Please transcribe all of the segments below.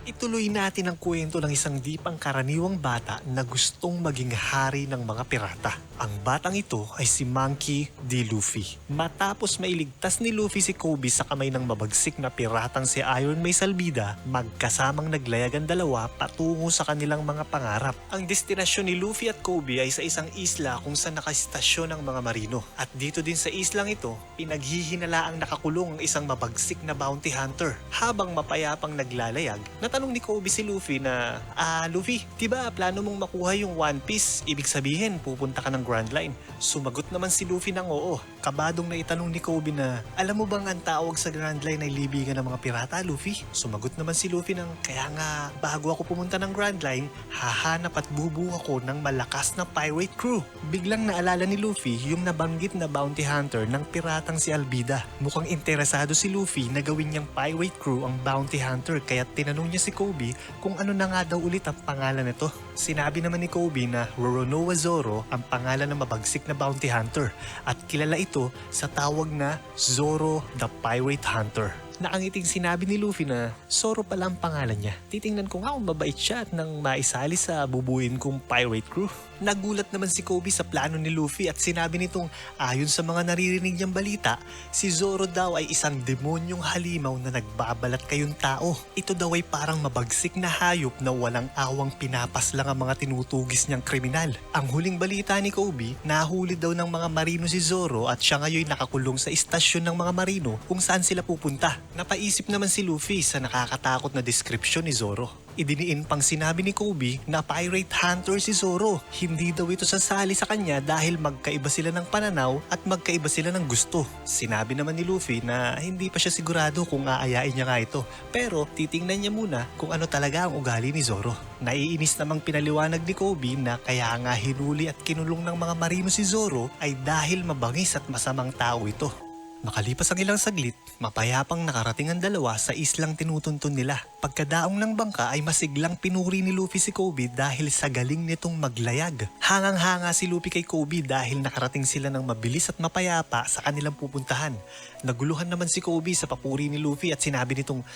Ituloy natin ang kwento ng isang di pangkaraniwang bata na gustong maging hari ng mga pirata. Ang batang ito ay si Monkey D. Luffy. Matapos mailigtas ni Luffy si Kobe sa kamay ng mabagsik na piratang si Iron May Salbida, magkasamang naglayag ang dalawa patungo sa kanilang mga pangarap. Ang destinasyon ni Luffy at Kobe ay sa isang isla kung saan nakastasyon ang mga marino. At dito din sa islang ito, pinaghihinalaang nakakulong ang isang mabagsik na bounty hunter. Habang mapayapang naglalayag, natanong ni Kobe si Luffy na, Luffy, diba plano mong makuha yung One Piece? Ibig sabihin, pupunta ka ng Grand Line. Sumagot naman si Luffy ng oo. Kabadong na itanong ni Kobe na, alam mo bang ang tawag sa Grand Line ay libigan ng mga pirata, Luffy? Sumagot naman si Luffy ng, kaya nga, bago ako pumunta ng Grand Line, hahanap at bubuo ako ng malakas na pirate crew. Biglang naalala ni Luffy yung nabanggit na bounty hunter ng piratang si Albida. Mukhang interesado si Luffy na gawin niyang pirate crew ang bounty hunter kaya tinanong niya si Kobe kung ano na nga daw ulit ang pangalan nito. Sinabi naman ni Kobe na Roronoa Zoro ang pangalan ng mabagsik na bounty hunter at kilala ito sa tawag na Zoro the Pirate Hunter. Nakangiting sinabi ni Luffy na Zoro pala ang pangalan niya. Titingnan ko nga kung mabait siya at nang maisali sa bubuin kong pirate crew. Nagulat naman si Kobe sa plano ni Luffy at sinabi nitong ayon sa mga naririnig niyang balita, si Zoro daw ay isang demonyong halimaw na nagbabalat kayong tao. Ito daw ay parang mabagsik na hayop na walang awang pinapaslang ang mga tinutugis niyang kriminal. Ang huling balita ni Kobe, nahuli daw ng mga marino si Zoro at siya ngayon nakakulong sa istasyon ng mga marino kung saan sila pupunta. Napaisip naman si Luffy sa nakakatakot na description ni Zoro. Idiniin pang sinabi ni Kobe na pirate hunter si Zoro. Hindi daw ito sasali sa kanya dahil magkaiba sila ng pananaw at magkaiba sila ng gusto. Sinabi naman ni Luffy na hindi pa siya sigurado kung aayain niya nga ito. Pero titingnan niya muna kung ano talaga ang ugali ni Zoro. Naiinis namang pinaliwanag ni Kobe na kaya nga hinuli at kinulong ng mga marino si Zoro ay dahil mabangis at masamang tao ito. Makalipas ang ilang saglit, mapayapang nakarating ang dalawa sa islang tinutuntun nila. Pagkadaong ng bangka ay masiglang pinuri ni Luffy si Kobe dahil sa galing nitong maglayag. Hangang-hanga si Luffy kay Kobe dahil nakarating sila ng mabilis at mapayapa sa kanilang pupuntahan. Naguluhan naman si Kobe sa papuri ni Luffy at sinabi nitong,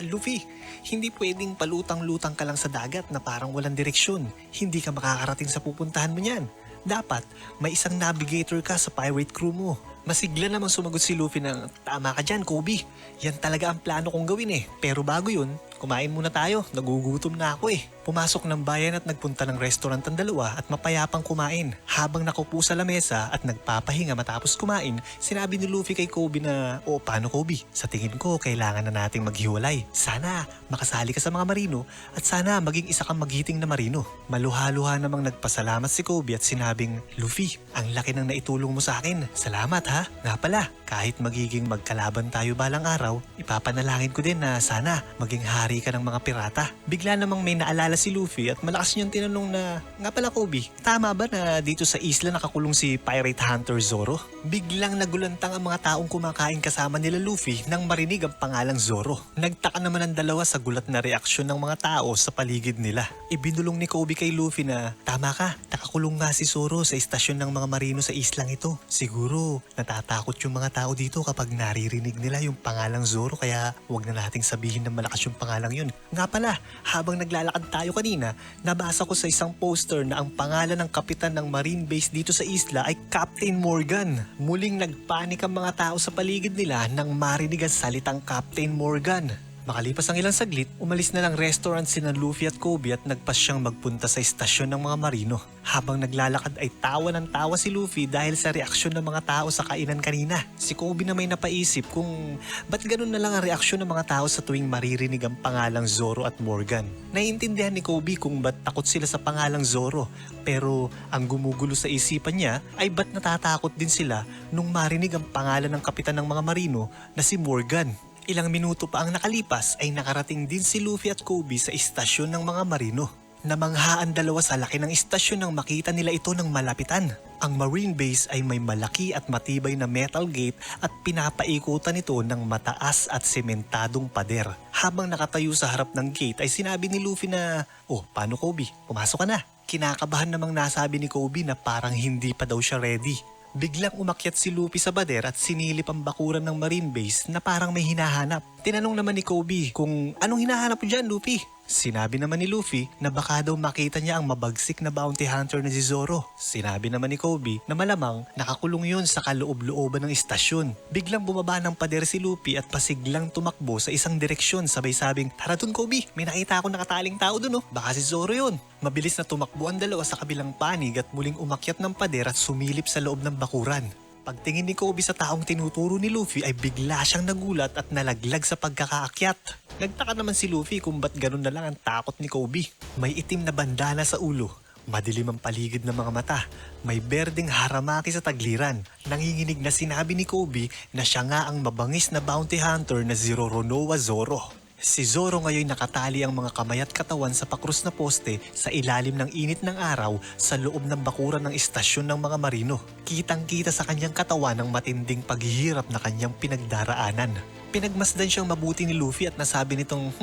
Luffy, hindi pwedeng palutang-lutang ka lang sa dagat na parang walang direksyon. Hindi ka makakarating sa pupuntahan mo niyan. Dapat may isang navigator ka sa pirate crew mo. Masigla namang sumagot si Luffy ng, tama ka dyan Kobe, yan talaga ang plano kong gawin eh. Pero bago yun, kumain muna tayo, nagugutom na ako eh. Pumasok ng bayan at nagpunta ng restaurant ang dalawa at mapayapang kumain. Habang nakupo sa lamesa at nagpapahinga matapos kumain, sinabi ni Luffy kay Kobe na, paano Kobe? Sa tingin ko, kailangan na nating maghiwalay. Sana makasali ka sa mga marino at sana maging isa kang maghiting na marino. Maluha-luha namang nagpasalamat si Kobe at sinabing, Luffy, ang laki ng naitulong mo sa akin. Salamat ha. Nga pala, kahit magiging magkalaban tayo balang araw, ipapanalangin ko din na sana maging hari ka ng mga pirata. Bigla namang may naalala si Luffy at malakas niyang tinanong na, nga pala Kobe, tama ba na dito sa isla nakakulong si Pirate Hunter Zoro? Biglang nagulantang ang mga taong kumakain kasama nila Luffy nang marinig ang pangalang Zoro. Nagtaka naman ang dalawa sa gulat na reaksyon ng mga tao sa paligid nila. Ibinulong ni Kobe kay Luffy na, tama ka, nakakulong nga si Zoro sa istasyon ng mga marino sa islang ito. Siguro, natatakot yung mga tao dito kapag naririnig nila yung pangalang Zoro kaya huwag na nating sabihin na malakas yung pangalang yun. Nga pala, habang naglalakad tayo kanina, nabasa ko sa isang poster na ang pangalan ng kapitan ng marine base dito sa isla ay Captain Morgan. Muling nagpanik ang mga tao sa paligid nila nang marinig ang salitang Captain Morgan. Makalipas ang ilang saglit, umalis na ng restaurant sina Luffy at Kobe at nagpasyang magpunta sa istasyon ng mga marino. Habang naglalakad ay tawa ng tawa si Luffy dahil sa reaksyon ng mga tao sa kainan kanina. Si Kobe na may napaisip kung ba't ganun na lang ang reaksyon ng mga tao sa tuwing maririnig ang pangalang Zoro at Morgan. Naiintindihan ni Kobe kung ba't takot sila sa pangalang Zoro, pero ang gumugulo sa isipan niya ay ba't natatakot din sila nung marinig ang pangalan ng kapitan ng mga marino na si Morgan. Ilang minuto pa ang nakalipas ay nakarating din si Luffy at Kobe sa istasyon ng mga marino. Namangha ang dalawa sa laki ng istasyon nang makita nila ito ng malapitan. Ang marine base ay may malaki at matibay na metal gate at pinapaikutan ito ng mataas at sementadong pader. Habang nakatayo sa harap ng gate ay sinabi ni Luffy na, paano Kobe? Pumasok ka na. Kinakabahan namang nasabi ni Kobe na parang hindi pa daw siya ready. Biglang umakyat si Luffy sa bader at sinilip ang bakuran ng marine base na parang may hinahanap. Tinanong naman ni Kobe kung anong hinahanap mo dyan, Luffy? Sinabi naman ni Luffy na baka daw makita niya ang mabagsik na bounty hunter na si Zoro. Sinabi naman ni Kobe na malamang nakakulong yun sa kaloob-looban ng istasyon. Biglang bumaba ng pader si Luffy at pasiglang tumakbo sa isang direksyon, sabay sabing, "Tara dun, Kobe, may nakita ako nakataling tao dun, oh. Baka si Zoro yun." Mabilis na tumakbo ang dalawa sa kabilang panig at muling umakyat ng pader at sumilip sa loob ng bakuran. Pagtingin ni Kobe sa taong tinuturo ni Luffy ay bigla siyang nagulat at nalaglag sa pagkakaakyat. Nagtaka naman si Luffy kung ba't ganun na lang ang takot ni Kobe. May itim na bandana sa ulo, madilim ang paligid ng mga mata, may berdeng haramaki sa tagliran. Nanginginig na sinabi ni Kobe na siya nga ang mabangis na bounty hunter na si Roronoa Zoro. Si Zoro ngayon nakatali ang mga kamay at katawan sa pakrus na poste sa ilalim ng init ng araw sa loob ng bakuran ng istasyon ng mga marino. Kitang-kita sa kanyang katawan ang matinding paghihirap na kanyang pinagdaraanan. Pinagmasdan siyang mabuti ni Luffy at nasabi nitong,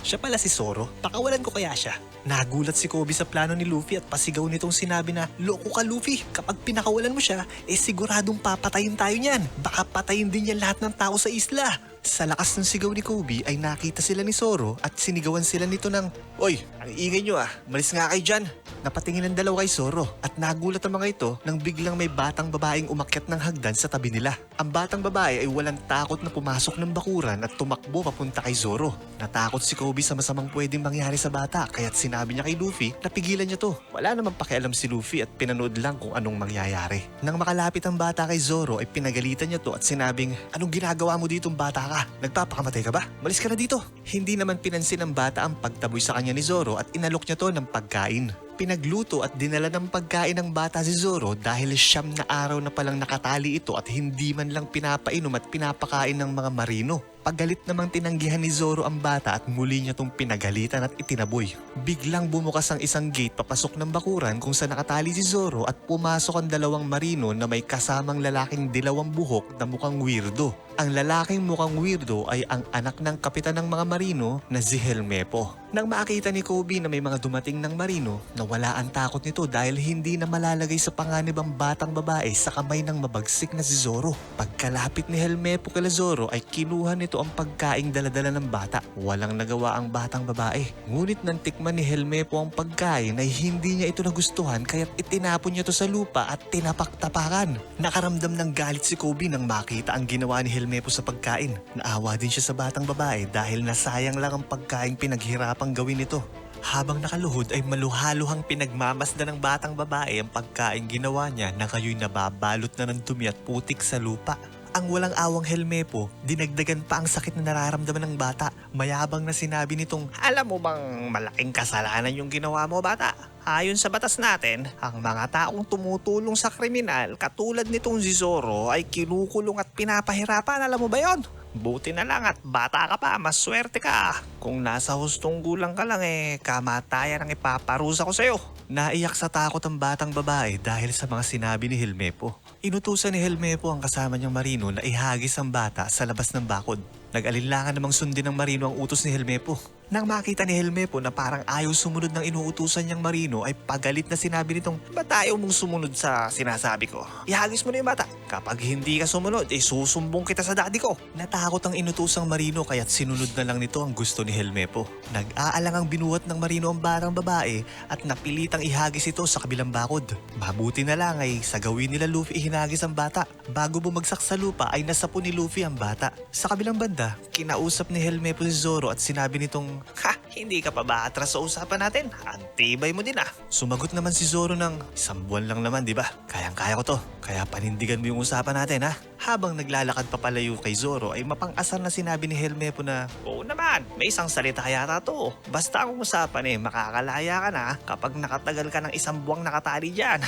siya pala si Zoro, pakawalan ko kaya siya. Nagulat si Kobe sa plano ni Luffy at pasigaw nitong sinabi na, "Loko ka, Luffy, kapag pinakawalan mo siya, siguradong papatayin tayo niyan. Baka patayin din niya lahat ng tao sa isla." Sa lakas ng sigaw ni Kobe ay nakita sila ni Zoro at sinigawan sila nito ng, "Oy, ang ingay nyo malis nga kayo dyan." Napatingin ang dalawa kay Zoro at nagulat ang mga ito nang biglang may batang babaeng umakyat ng hagdan sa tabi nila. Ang batang babae ay walang takot na pumasok ng bakuran at tumakbo papunta kay Zoro. Natakot si Kobe sa masamang pwedeng mangyari sa bata kaya't sinabi niya kay Luffy na pigilan niya to. Wala namang pakialam si Luffy at pinanood lang kung anong mangyayari. Nang makalapit ang bata kay Zoro ay pinagalitan niya to at sinabing, "Anong ginagawa mo ditong bata ka? Nagpapakamatay ka ba? Malis ka na dito." Hindi naman pinansin ng bata ang pagtaboy sa kanya ni Zoro at inalok niya to ng pagkain. Pinagluto at dinala ng pagkain ng bata si Zoro dahil 9 na araw na palang nakatali ito at hindi man lang pinapainom at pinapakain ng mga marino. Paggalit namang tinanggihan ni Zoro ang bata at muli niya tong pinagalitan at itinaboy. Biglang bumukas ang isang gate papasok ng bakuran kung saan nakatali si Zoro at pumasok ang dalawang marino na may kasamang lalaking dilawang buhok na mukhang weirdo. Ang lalaking mukhang weirdo ay ang anak ng kapitan ng mga marino na si Helmepo. Nang makita ni Kobe na may mga dumating ng marino, nawala ang takot nito dahil hindi na malalagay sa panganib ang batang babae sa kamay ng mabagsik na si Zoro. Pagkalapit ni Helmepo kay Zoro ay kinuha nito ang pagkaing daladala ng bata. Walang nagawa ang batang babae. Ngunit nang tikman ni Helmepo ang pagkain ay hindi niya ito nagustuhan kaya't itinapon niya to sa lupa at tinapak-tapakan. Nakaramdam ng galit si Kobe nang makita ang ginawa ni Helmepo sa pagkain. Naawa din siya sa batang babae dahil nasayang lang ang pagkaing pinaghirapang gawin nito. Habang nakaluhod ay maluhaluhang pinagmamasdan ng batang babae ang pagkain ginawa niya na ngayon nababalot na ng dumi at putik sa lupa. Ang walang awang Helmepo, dinagdagan pa ang sakit na nararamdaman ng bata. Mayabang na sinabi nitong, "Alam mo bang malaking kasalanan yung ginawa mo, bata? Ayon sa batas natin, ang mga taong tumutulong sa kriminal katulad nitong si Zoro ay kinukulong at pinapahirapan. Alam mo ba yon? Buti na lang at bata ka pa, mas swerte ka. Kung nasa hustong gulang ka lang kamatayan ang ipaparusa ko sa'yo." Naiyak sa takot ang batang babae dahil sa mga sinabi ni Helmepo. Inutusan ni Helmepo ang kasama niyang marino na ihagis ang bata sa labas ng bakod. Nag-alinlangan namang sundin ng marino ang utos ni Helmepo. Nang makita ni Helmepo na parang ayaw sumunod ng inuutusan niyang marino ay pagalit na sinabi nitong, "Ba't ayaw mong sumunod sa sinasabi ko? Ihagis mo na yung bata. Kapag hindi ka sumunod, susumbong kita sa daddy ko." Natakot ang inutusang marino kaya't sinunod na lang nito ang gusto ni Helmepo. Nag-aalangang binuhat ng marino ang batang babae at napilitang ihagis ito sa kabilang bakod. Mabuti na lang ay sa gawin nila Luffy ihinagis ang bata. Bago bumagsak sa lupa ay nasapo ni Luffy ang bata. Sa kabilang banda, kinausap ni Helmepo si Zoro at sinabi nitong, "Hindi ka pa ba atras sa usapan natin? Ang tibay mo din Sumagot naman si Zoro ng, "1 buwan lang naman, di ba? Kayang-kaya ko to. Kaya panindigan mo yung usapan natin, ha?" Habang naglalakad papalayo kay Zoro ay mapang-asar na sinabi ni Helmepo na, "Oo naman, may isang salita yata to. Basta ang usapan makakalaya ka na kapag nakatagal ka ng 1 buwang nakatali dyan."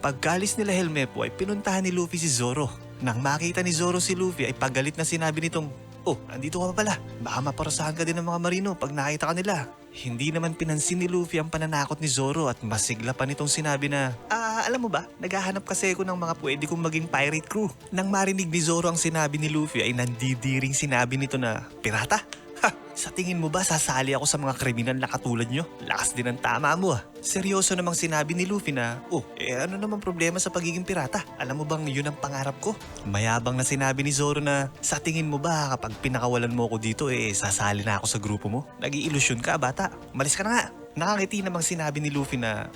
Pagkalis nila Helmepo ay pinuntahan ni Luffy si Zoro. Nang makita ni Zoro si Luffy ay pagalit na sinabi nitong, "Oh, nandito ka pa pala. Baka maparusahan ka din ng mga marino pag nakita ka nila." Hindi naman pinansin ni Luffy ang pananakot ni Zoro at masigla pa nitong sinabi na, "Alam mo ba, naghahanap kasi ako ng mga pwede kong maging pirate crew." Nang marinig ni Zoro ang sinabi ni Luffy ay nandidiring sinabi nito na, "Pirata? Sa tingin mo ba sasali ako sa mga kriminal na katulad nyo? Lakas din ang tama mo ah. Seryoso namang sinabi ni Luffy na, ano naman problema sa pagiging pirata? Alam mo bang yun ang pangarap ko? Mayabang na sinabi ni Zoro na, sa tingin mo ba kapag pinakawalan mo ako dito sasali na ako sa grupo mo? Nag-iilusyon ka bata, malis ka na nga. Nakangiti namang sinabi ni Luffy na,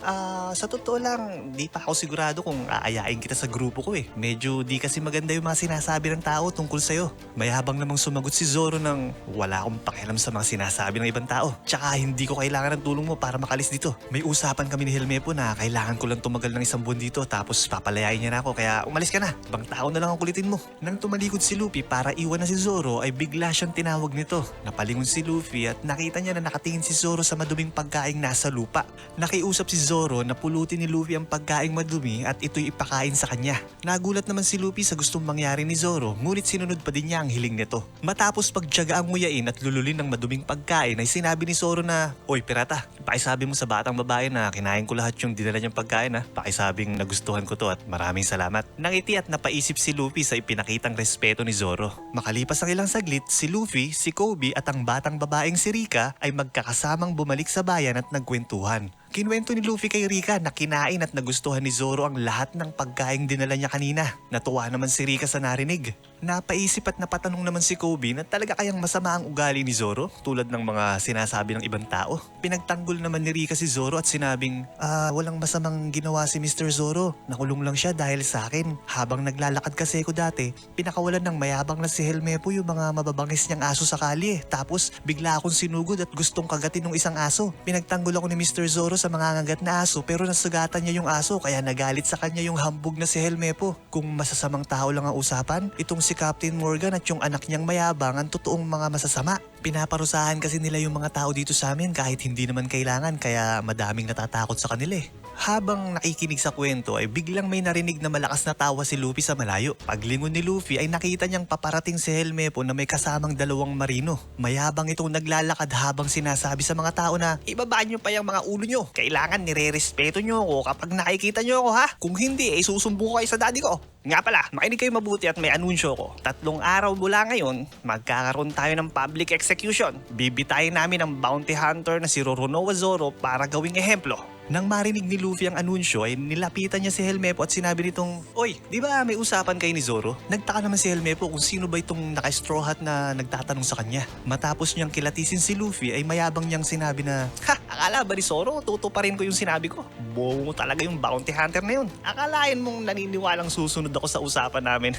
sa totoo lang, di pa ako sigurado kung aayain kita sa grupo ko Medyo di kasi maganda yung mga sinasabi ng tao tungkol sa'yo. Mayabang namang sumagot si Zoro ng wala akong pakialam sa mga sinasabi ng ibang tao. Tsaka hindi ko kailangan ng tulong mo para makalis dito. May usapan kami ni Helmepo na kailangan ko lang tumagal ng 1 buwan dito tapos papalayain niya na ako kaya umalis ka na. Ibang tao na lang ang kulitin mo. Nang tumalikod si Luffy para iwan na si Zoro ay bigla siyang tinawag nito. Napalingon si Luffy at nakita niya na nakatingin si Zoro sa maduming pagkain nasa lupa. Nakiusap si Zoro na pulutin ni Luffy ang pagkaing madumi at ito'y ipakain sa kanya. Nagulat naman si Luffy sa gustong mangyari ni Zoro ngunit sinunod pa din niya ang hiling nito. Matapos pagtiyaga ang nguyain at lululin ng maduming pagkain ay sinabi ni Zoro na, "Oy pirata, pakisabi mo sa batang babae na kinain ko lahat yung dinala niyang pagkain Pakisabing nagustuhan ko to at maraming salamat." Nangiti at napaisip si Luffy sa ipinakitang respeto ni Zoro. Makalipas ang ilang saglit, si Luffy, si Kobe at ang batang babaeng si Rika ay magkakasamang bumalik sa bayan at nagkwentuhan. Kinwento ni Luffy kay Rika na kinain at nagustuhan ni Zoro ang lahat ng pagkaing dinala niya kanina. Natuwa naman si Rika sa narinig. Napaisip at napatanong naman si Kobe na talaga kayang masama ang ugali ni Zoro tulad ng mga sinasabi ng ibang tao. Pinagtanggol naman ni Rika si Zoro at sinabing, walang masamang ginawa si Mr. Zoro. Nakulong lang siya dahil sa akin. Habang naglalakad kasi ko dati, pinakawalan ng mayabang na si Helmepo yung mga mababangis niyang aso sa kalye. Tapos bigla akong sinugod at gustong kagatin ng isang aso. Pinagtanggol ako ni Mr. Zoro sa mga ngagat na aso pero nasugatan niya yung aso kaya nagalit sa kanya yung hambog na si Helmepo. Kung masasamang tao lang ang usapan, itong si Captain Morgan at yung anak niyang mayabang ang totoong mga masasama. Pinaparusahan kasi nila yung mga tao dito sa amin kahit hindi naman kailangan kaya madaming natatakot sa kanila Habang nakikinig sa kwento ay biglang may narinig na malakas na tawa si Luffy sa malayo. Paglingon ni Luffy ay nakita niyang paparating si Helmepo na may kasamang 2 marino. Mayabang itong naglalakad habang sinasabi sa mga tao na ibaba niyo pa yung mga ulo niyo. Kailangan nire-respeto niyo ako kapag nakikita niyo ako Kung hindi susumbong ko kayo sa daddy ko. Nga pala, makinig kayo mabuti at may anunsyo ko. 3 araw mula ngayon, magkakaroon tayo ng public execution. Bibitayin namin ang bounty hunter na si Roronoa Zoro para gawing ehemplo. Nang marinig ni Luffy ang anunsyo ay nilapitan niya si Helmepo at sinabi nitong, "Oy, di ba may usapan kayo ni Zoro?" Nagtaka naman si Helmepo kung sino ba itong naka-straw hat na nagtatanong sa kanya. Matapos niyang kilatisin si Luffy ay mayabang niyang sinabi na, akala ba ni Zoro tutuparin ko yung sinabi ko? Bobo talaga yung bounty hunter na yun. Akalain mong naniniwalang susunod ako sa usapan namin."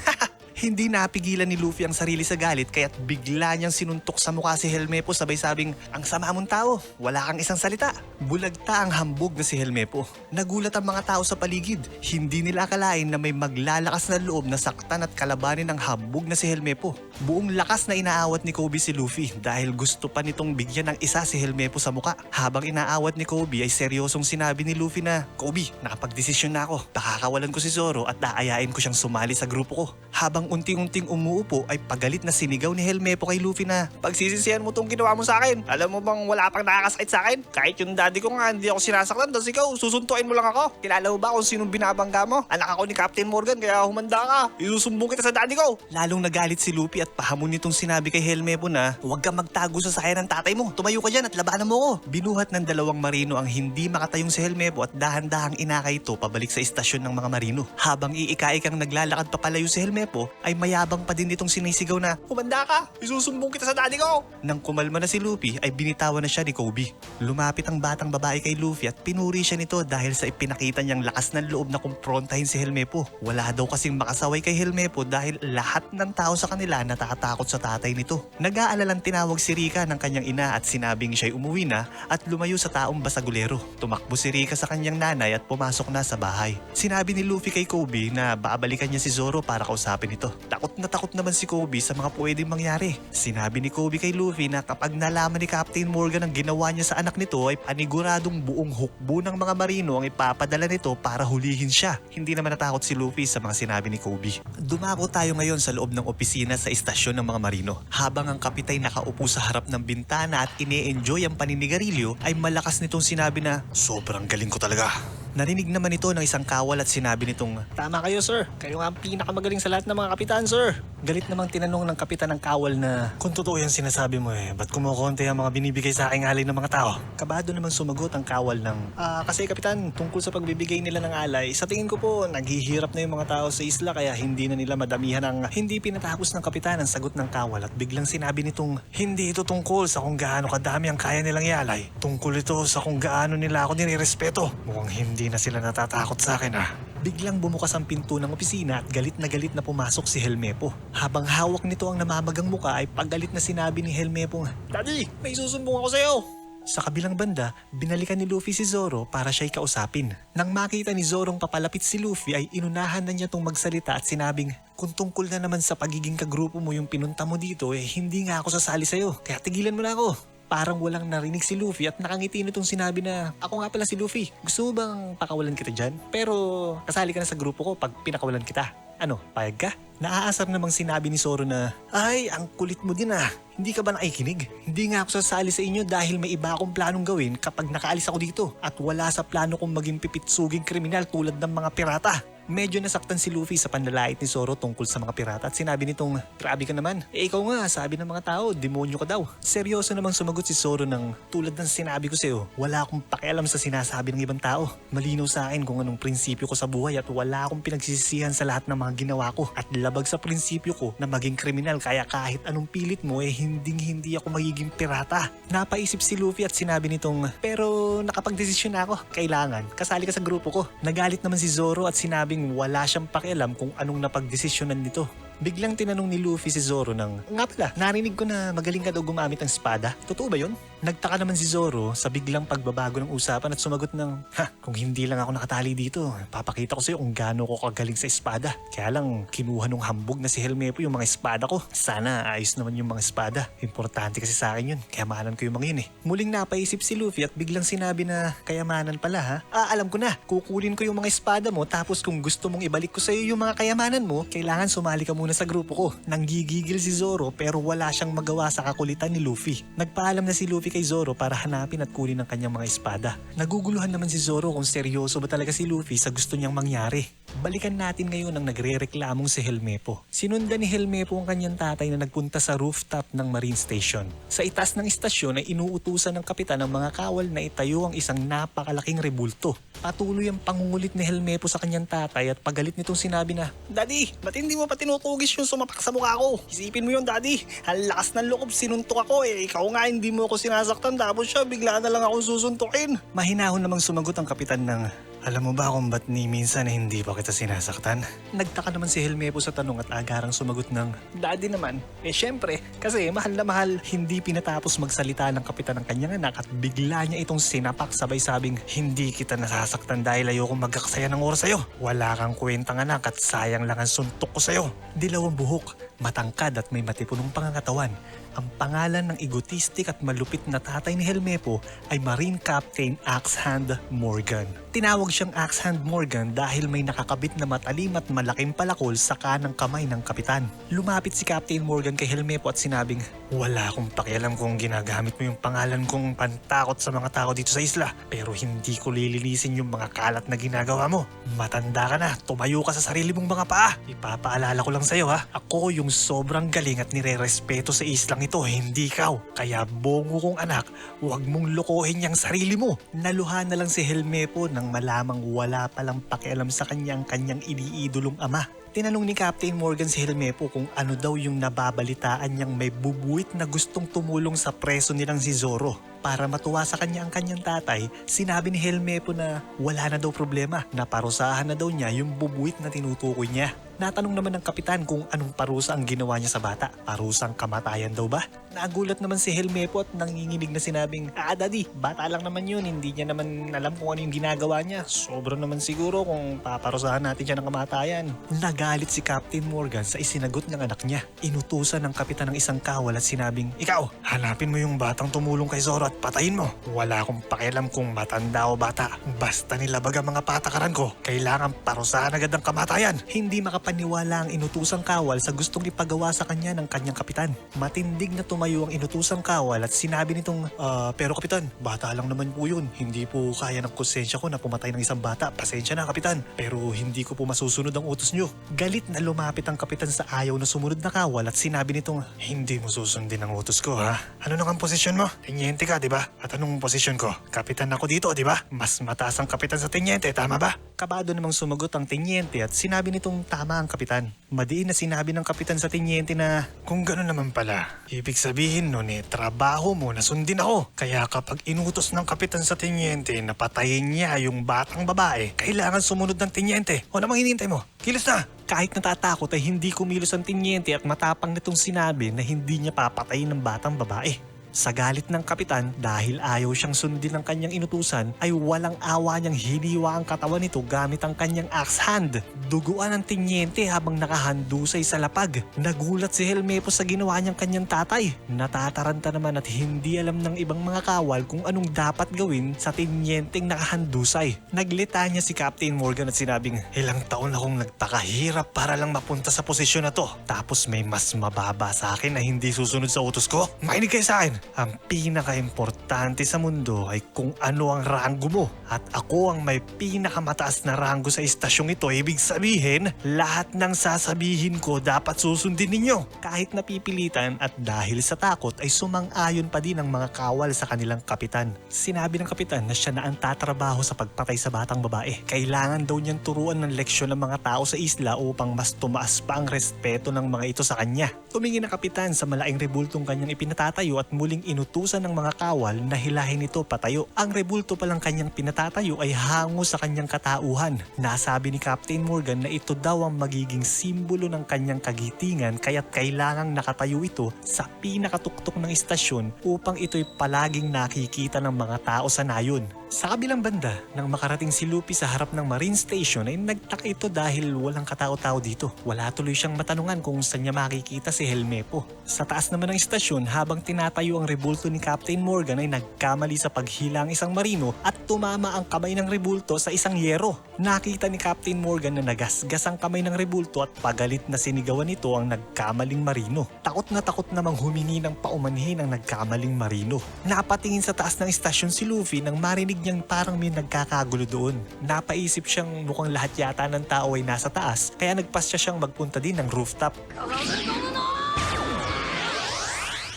Hindi napigilan ni Luffy ang sarili sa galit kaya't bigla niyang sinuntok sa mukha si Helmepo sabay sabing, "Ang sama mong tao, wala kang isang salita." Bulagta ang hambog na si Helmepo. Nagulat ang mga tao sa paligid. Hindi nila akalain na may maglalakas na loob na saktan at kalabanin ang hambog na si Helmepo. Buong lakas na inaawat ni Kobe si Luffy dahil gusto pa nitong bigyan ng isa si Helmepo sa muka. Habang inaawat ni Kobe ay seryosong sinabi ni Luffy na, "Kobe, nakapagdesisyon na ako. Pakakawalan ko si Zoro at aayain ko siyang sumali sa grupo ko." Habang unti-unting umuupo ay pagalit na sinigaw ni Helmepo kay Luffy na, "Pagsisisihan mo tong ginawa mo sa akin. Alam mo bang wala pang nakakasakit sa akin? Kahit yung daddy ko nga hindi ako sinasaktan, tapos ikaw susuntuin mo lang ako. Kilala mo ba kung sinong binabangga mo? Anak ako ni Captain Morgan kaya humanda ka. Isusumbong kita sa daddy ko." Lalong nagalit si Luffy at pahamon nitong sinabi kay Helmepo na, "Huwag kang magtago sa saya ng tatay mo. Tumayo ka dyan at labanan mo ko." Binuhat ng 2 marino ang hindi makatayong si Helmepo at dahan-dahang inakay ito pabalik sa istasyon ng mga marino. Habang iika-ikang naglalakad papalayo si Helmepo ay mayabang pa din itong sinisigaw na, "Humanda ka! Isusumbong kita sa daddy ko!" Nang kumalma na si Luffy ay binitawan na siya ni Kobe. Lumapit ang batang babae kay Luffy at pinuri siya nito dahil sa ipinakita niyang lakas ng loob na kumprontahin si Helmepo. Wala daw kasing makasaway kay Helmepo dahil lahat ng tao sa kanila natatakot sa tatay nito. Nag-aalalang tinawag si Rika ng kanyang ina at sinabing siya'y umuwi na at lumayo sa taong basagulero. Tumakbo si Rika sa kanyang nanay at pumasok na sa bahay. Sinabi ni Luffy kay Kobe na babalikan niya si Zoro para kausapin ito. Takot naman si Kobe sa mga pwedeng mangyari. Sinabi ni Kobe kay Luffy na kapag nalaman ni Captain Morgan ang ginawa niya sa anak nito ay paniguradong buong hukbo ng mga marino ang ipapadala nito para hulihin siya. Hindi naman natakot si Luffy sa mga sinabi ni Kobe. Dumako tayo ngayon sa loob ng opisina sa istasyon ng mga marino. Habang ang kapitay nakaupo sa harap ng bintana at ine-enjoy ang paninigarilyo ay malakas nitong sinabi na, "Sobrang galing ko talaga. Narinig naman ito ng isang kawal at sinabi nitong, "Tama kayo sir, kayo nga ang pinakamagaling sa lahat ng mga kapitan sir." Galit namang tinanong ng kapitan ng kawal na, "Kung totoo yung sinasabi mo ba't kumukonti ang mga binibigay sa aking alay ng mga tao?" Kabado naman sumagot ang kawal ng, Kasi kapitan, tungkol sa pagbibigay nila ng alay, sa tingin ko po naghihirap na yung mga tao sa isla kaya hindi na nila madamihan ang hindi pinatapos ng kapitan." Ang sagot ng kawal at biglang sinabi nitong, "Hindi ito tungkol sa kung gaano kadami ang kaya nilang ialay. Tungkol ito sa kung gaano nila ako ninirespeto. Mukhang hindi na sila natatakot sa akin Biglang bumukas ang pinto ng opisina at galit na pumasok si Helmepo. Habang hawak nito ang namamagang muka ay paggalit na sinabi ni Helmepo, "Daddy, may susumbong ako sa'yo." Sa kabilang banda, binalikan ni Luffy si Zoro para siya'y kausapin. Nang makita ni Zorong papalapit si Luffy ay inunahan na niya tong magsalita at sinabing, "Kung tungkol na naman sa pagiging kagrupo mo yung pinunta mo dito hindi nga ako sasali sa'yo, kaya tigilan mo na ako." Parang walang narinig si Luffy at nakangiti nitong sinabi na, "Ako nga pala si Luffy, gusto mo bang pakawalan kita dyan? Pero kasali ka na sa grupo ko pag pinakawalan kita. Ano, payag ka?" Naaasar namang sinabi ni Zoro na, "Ay, ang kulit mo din Hindi ka ba nakikinig? Hindi nga ako sasali sa inyo dahil may iba akong planong gawin kapag nakaalis ako dito at wala sa plano kong maging pipitsuging kriminal tulad ng mga pirata." Medyo nasaktan si Luffy sa panlalait ni Zoro tungkol sa mga pirata at sinabi nitong, "Grabe ka naman. Ikaw nga, sabi ng mga tao, demonyo ka daw." Seryoso namang sumagot si Zoro ng, "Tulad ng sinabi ko sa'yo, wala akong pakialam sa sinasabi ng ibang tao. Malinaw sa akin kung anong prinsipyo ko sa buhay at wala akong pinagsisisihan sa lahat ng mga ginawa ko. At labag sa prinsipyo ko na maging kriminal kaya kahit anong pilit mo hindi ako magiging pirata." Napaisip si Luffy at sinabi nitong, "Pero nakapagdesisyon na ako. Kailangan, kasali ka sa grupo ko." Nagalit naman si Zoro at sinabing wala siyang pakialam kung anong napagdesisyonan nito. Biglang tinanong ni Luffy si Zoro ng, "Nga pala, narinig ko na magaling ka daw gumamit ng espada. Totoo ba yun?" Nagtaka naman si Zoro sa biglang pagbabago ng usapan at sumagot ng, "Kung hindi lang ako nakatali dito, papakita ko sa'yo kung gaano ko kagaling sa espada. Kaya lang, kinuha nung hambog na si Helmepo yung mga espada ko. Sana ayos naman yung mga espada. Importante kasi sa akin yun. Kayamanan ko yung mga yun Muling napaisip si Luffy at biglang sinabi na, "Kayamanan pala Alam ko na. Kukunin ko yung mga espada mo tapos kung gusto mong ibalik ko sa'yo yung mga kayamanan mo, kailangan sumali ka muna sa grupo ko." Nanggigigil si Zoro pero wala siyang magawa sa kakulitan ni Luffy. Nagpaalam na si Luffy kay Zoro para hanapin at kunin ang kanyang mga espada. Naguguluhan naman si Zoro kung seryoso ba talaga si Luffy sa gusto niyang mangyari. Balikan natin ngayon ang nagre-reklamong si Helmepo. Sinundan ni Helmepo ang kanyang tatay na nagpunta sa rooftop ng Marine Station. Sa itaas ng istasyon ay inuutusan ng kapitan ng mga kawal na itayo ang isang napakalaking rebulto. Patuloy ang pangungulit ni Helmepo sa kanyang tatay at pagalit nitong sinabi na, "Daddy, ba't hindi mo pa tinutugis yung sumapak sa mukha ko? Isipin mo yun, Daddy. Ang lakas ng loob, sinuntok ako Ikaw nga hindi mo ako sinasaktan tapos siya bigla na lang akong susuntukin." Mahinahon namang sumagot ang kapitan ng, "Alam mo ba kung ba't ni minsan hindi pa kita sinasaktan?" Nagtaka naman si Helmepo sa tanong at agarang sumagot ng, "Daddy naman, syempre, kasi mahal na mahal." Hindi pinatapos magsalita ng kapitan ng kanyang anak at bigla niya itong sinapak sabay sabing, "Hindi kita nasasaktan dahil ayokong magkakasaya ng oras sa'yo. Wala kang kwentang anak at sayang lang ang suntok ko sa'yo." Dilaw ang buhok, matangkad at may matipunong pangangatawan. Ang pangalan ng egotistic at malupit na tatay ni Helmepo ay Marine Captain Axehand Morgan. Tinawag siyang Axehand Morgan dahil may nakakabit na matalim at malaking palakol sa kanang kamay ng kapitan. Lumapit si Captain Morgan kay Helmepo at sinabing, "Wala akong pakialam kung ginagamit mo yung pangalan kong pantakot sa mga tao dito sa isla, pero hindi ko lilinisin yung mga kalat na ginagawa mo. Matanda ka na, tumayo ka sa sarili mong mga paa. Ipapaalala ko lang sa'yo ako yung sobrang galing at nire-respeto sa islang ito, hindi ikaw. Kaya bongo kong anak, huwag mong lokohin yung sarili mo." Naluha na lang si Helmepo nang malamang wala palang pakialam sa kanyang iniidolong ama. Tinanong ni Captain Morgan si Helmepo kung ano daw yung nababalitaan niyang may bubuwit na gustong tumulong sa preso nilang si Zoro. Para matuwa sa kanya ang kanyang tatay, sinabi ni Helmepo na wala na daw problema, na parusahan na daw niya yung bubuwit na tinutukoy niya. Natanong naman ng kapitan kung anong parusa ang ginawa niya sa bata. Parusang kamatayan daw ba? Nagulat naman si Helmepo at nanginginig na sinabing, Daddy, bata lang naman yun, hindi niya naman alam kung ano yung ginagawa niya. Sobra naman siguro kung paparusahan natin siya ng kamatayan." Nagalit si Captain Morgan sa isinagot ng anak niya. Inutusan ng kapitan ng isang kawal at sinabing, "Ikaw, hanapin mo yung batang tumulong kay Zoro at patayin mo. Wala akong pakialam kung matanda o bata. Basta nilabag ang mga patakaran ko, kailangan parusahan agad ng kamatayan." Hindi napaniwala ang inutusang kawal sa gustong ipagawa sa kanya ng kanyang kapitan. Matindig na tumayo ang inutusang kawal at sinabi nitong, pero kapitan, bata lang naman po yun. Hindi po kaya ng konsensya ko na pumatay ng isang bata. Pasensya na kapitan, pero hindi ko po masusunod ang utos nyo. Galit na lumapit ang kapitan sa ayaw na sumunod na kawal at sinabi nitong, hindi mo susundin ang utos ko ha? Ano nang ang posisyon mo? Tenyente ka, di ba? At anong posisyon ko? Kapitan ako dito, di ba? Mas mataas ang kapitan sa tenyente, tama ba? Kabado namang sumagot ang tenyente at sinabi nitong tama ang kapitan. Madiin na sinabi ng kapitan sa tenyente na, kung gano'n naman pala, ibig sabihin nun trabaho mo na sundin ako. Kaya kapag inutos ng kapitan sa tenyente na patayin niya yung batang babae, kailangan sumunod ng tenyente. O namang hinihintay mo? Kilos na! Kahit natatakot ay hindi kumilos ang tenyente at matapang nitong sinabi na hindi niya papatayin ng batang babae. Sa galit ng kapitan dahil ayaw siyang sundin ng kanyang inutusan ay walang awa niyang hiniwa ang katawan nito gamit ang kanyang axe hand. Duguan ang tenyente habang nakahandusay sa lapag. Nagulat si Helmepo sa ginawa niyang kanyang tatay. Natataranta naman at hindi alam ng ibang mga kawal kung anong dapat gawin sa tenyenteng nakahandusay. Naglita niya si Captain Morgan at sinabing, ilang taon akong nagpakahirap para lang mapunta sa posisyon na to. Tapos may mas mababa sa akin na hindi susunod sa utos ko? Makinig kayo sa akin! Ang pinaka-importante sa mundo ay kung ano ang ranggo mo. At ako ang may pinakamataas na ranggo sa istasyong ito. Ibig sabihin, lahat ng sasabihin ko dapat susundin ninyo. Kahit napipilitan at dahil sa takot ay sumang-ayon pa din ang mga kawal sa kanilang kapitan. Sinabi ng kapitan na siya na ang tatrabaho sa pagpatay sa batang babae. Kailangan daw niyang turuan ng leksyon ng mga tao sa isla upang mas tumaas pa ang respeto ng mga ito sa kanya. Tumingin ang kapitan sa malaking rebultong kanyang ipinatatayo at muling inutusan ng mga kawal na hilahin ito patayo. Ang rebulto palang kanyang pinatatayo ay hango sa kanyang katauhan. Nasabi ni Captain Morgan na ito daw ang magiging simbolo ng kanyang kagitingan kaya't kailangang nakatayo ito sa pinakatuktok ng istasyon upang ito'y palaging nakikita ng mga tao sa nayon. Sa kabilang banda, nang makarating si Luffy sa harap ng Marine Station ay nagtaka ito dahil walang katao-tao dito. Wala tuloy siyang matanungan kung saan niya makikita si Helmepo. Sa taas naman ng istasyon habang tinatayo ang rebulto ni Captain Morgan ay nagkamali sa paghila ang isang marino at tumama ang kamay ng rebulto sa isang yero. Nakita ni Captain Morgan na nagasgas ang kamay ng rebulto at pagalit na sinigawan nito ang nagkamaling marino. Takot namang humingi ng paumanhin ang nagkamaling marino. Napatingin sa taas ng istasyon si Luffy nang marinig niyang parang may nagkakagulo doon. Napaisip siyang mukhang lahat yata ng tao ay nasa taas kaya nagpasya siyang magpunta din ng rooftop.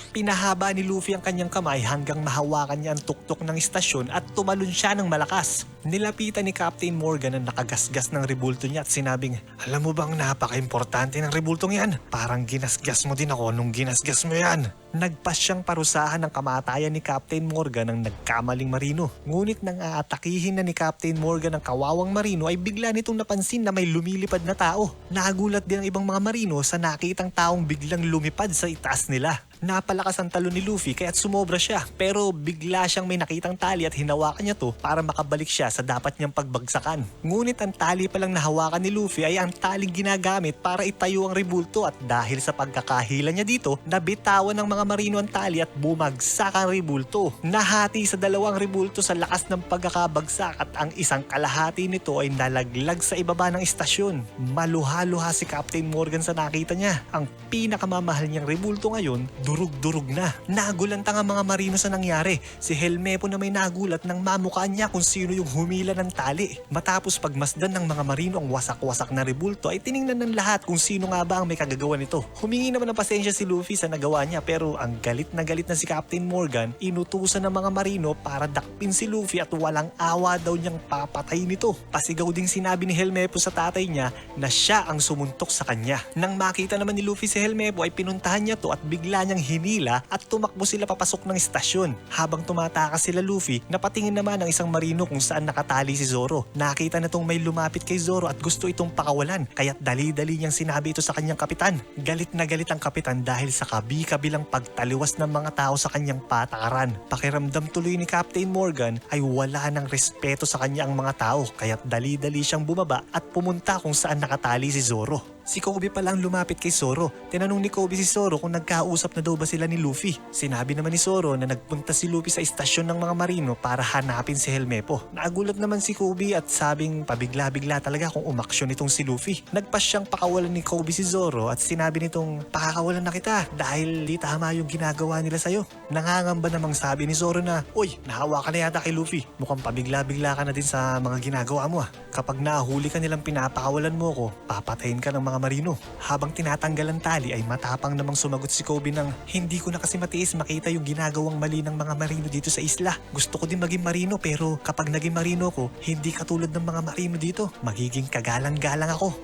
Pinahaba ni Luffy ang kanyang kamay hanggang mahawakan niya ang tuktok ng istasyon at tumalon siya ng malakas. Nilapitan ni Captain Morgan ang nakagasgas ng rebulto niya at sinabing, alam mo bang napaka-importante ng rebultong yan? Parang ginasgas mo din ako nung ginasgas mo yan. Nagpas siyang parusahan ng kamatayan ni Captain Morgan ng nagkamaling marino. Ngunit nang aatakihin na ni Captain Morgan ang kawawang marino ay bigla nitong napansin na may lumilipad na tao. Nagulat din ang ibang mga marino sa nakitang taong biglang lumipad sa itaas nila. Napalakas ang talon ni Luffy kaya't sumobra siya pero bigla siyang may nakitang tali at hinawakan niya to para makabalik siya sa dapat niyang pagbagsakan. Ngunit ang tali palang nahawakan ni Luffy ay ang taling ginagamit para itayo ang rebulto at dahil sa pagkakahila niya dito, nabitawan ng mga marino ang tali at bumagsak ang rebulto. Nahati sa dalawang rebulto sa lakas ng pagkakabagsak at ang isang kalahati nito ay nalaglag sa ibaba ng istasyon. Maluha-luha si Captain Morgan sa nakita niya. Ang pinakamamahal niyang rebulto ngayon, durug-durug na. Nagulantang ang mga marino sa nangyari. Si Helmepo na may nagulat nang mamukaan niya kung sino yung humila ng tali. Matapos pagmasdan ng mga marino ang wasak-wasak na rebulto ay tiningnan ng lahat kung sino nga ba ang may kagagawa nito. Humingi naman ng pasensya si Luffy sa nagawa niya pero ang galit na si Captain Morgan, inutusan ng mga marino para dakpin si Luffy at walang awa daw niyang papatay nito. Pasigaw ding sinabi ni Helmepo sa tatay niya na siya ang sumuntok sa kanya. Nang makita naman ni Luffy si Helmepo ay pinuntahan niya to at bigla niyang hinila at tumakbo sila papasok ng istasyon. Habang tumatakas sila Luffy, napatingin naman ang isang marino kung saan nakatali si Zoro. Nakita na tong may lumapit kay Zoro at gusto itong pakawalan kaya't dali-dali niyang sinabi ito sa kanyang kapitan. Galit na galit ang kapitan dahil sa kabi-kabilang pagtaliwas ng mga tao sa kanyang patakaran. Pakiramdam tuloy ni Captain Morgan ay wala ng respeto sa kanya ang mga tao kaya't dali-dali siyang bumaba at pumunta kung saan nakatali si Zoro. Si Kobe pa lang lumapit kay Zoro. Tinanong ni Kobe si Zoro kung nagkausap na daw ba sila ni Luffy. Sinabi naman ni Zoro na nagpunta si Luffy sa istasyon ng mga marino para hanapin si Helmepo. Nagulat naman si Kobe at sabing pabigla-bigla talaga kung umaksyon itong si Luffy. Nagpas siyang pakawalan ni Kobe si Zoro at sinabi nitong pakakawalan na kita dahil di tama yung ginagawa nila sa'yo. Nangangamba namang sabi ni Zoro na, "Uy, nahawa ka na yata kay Luffy. Mukhang pabigla-bigla ka na din sa mga ginagawa mo ah. Kapag nahuli ka nilang pinapakawalan mo ko, papatayin ka ng mga marino." Habang tinatanggal ang tali ay matapang namang sumagot si Kobe ng, "Hindi ko na kasi matiis makita yung ginagawang mali ng mga marino dito sa isla. Gusto ko din maging marino pero kapag naging marino ko, hindi katulad ng mga marino dito. Magiging kagalang-galang ako."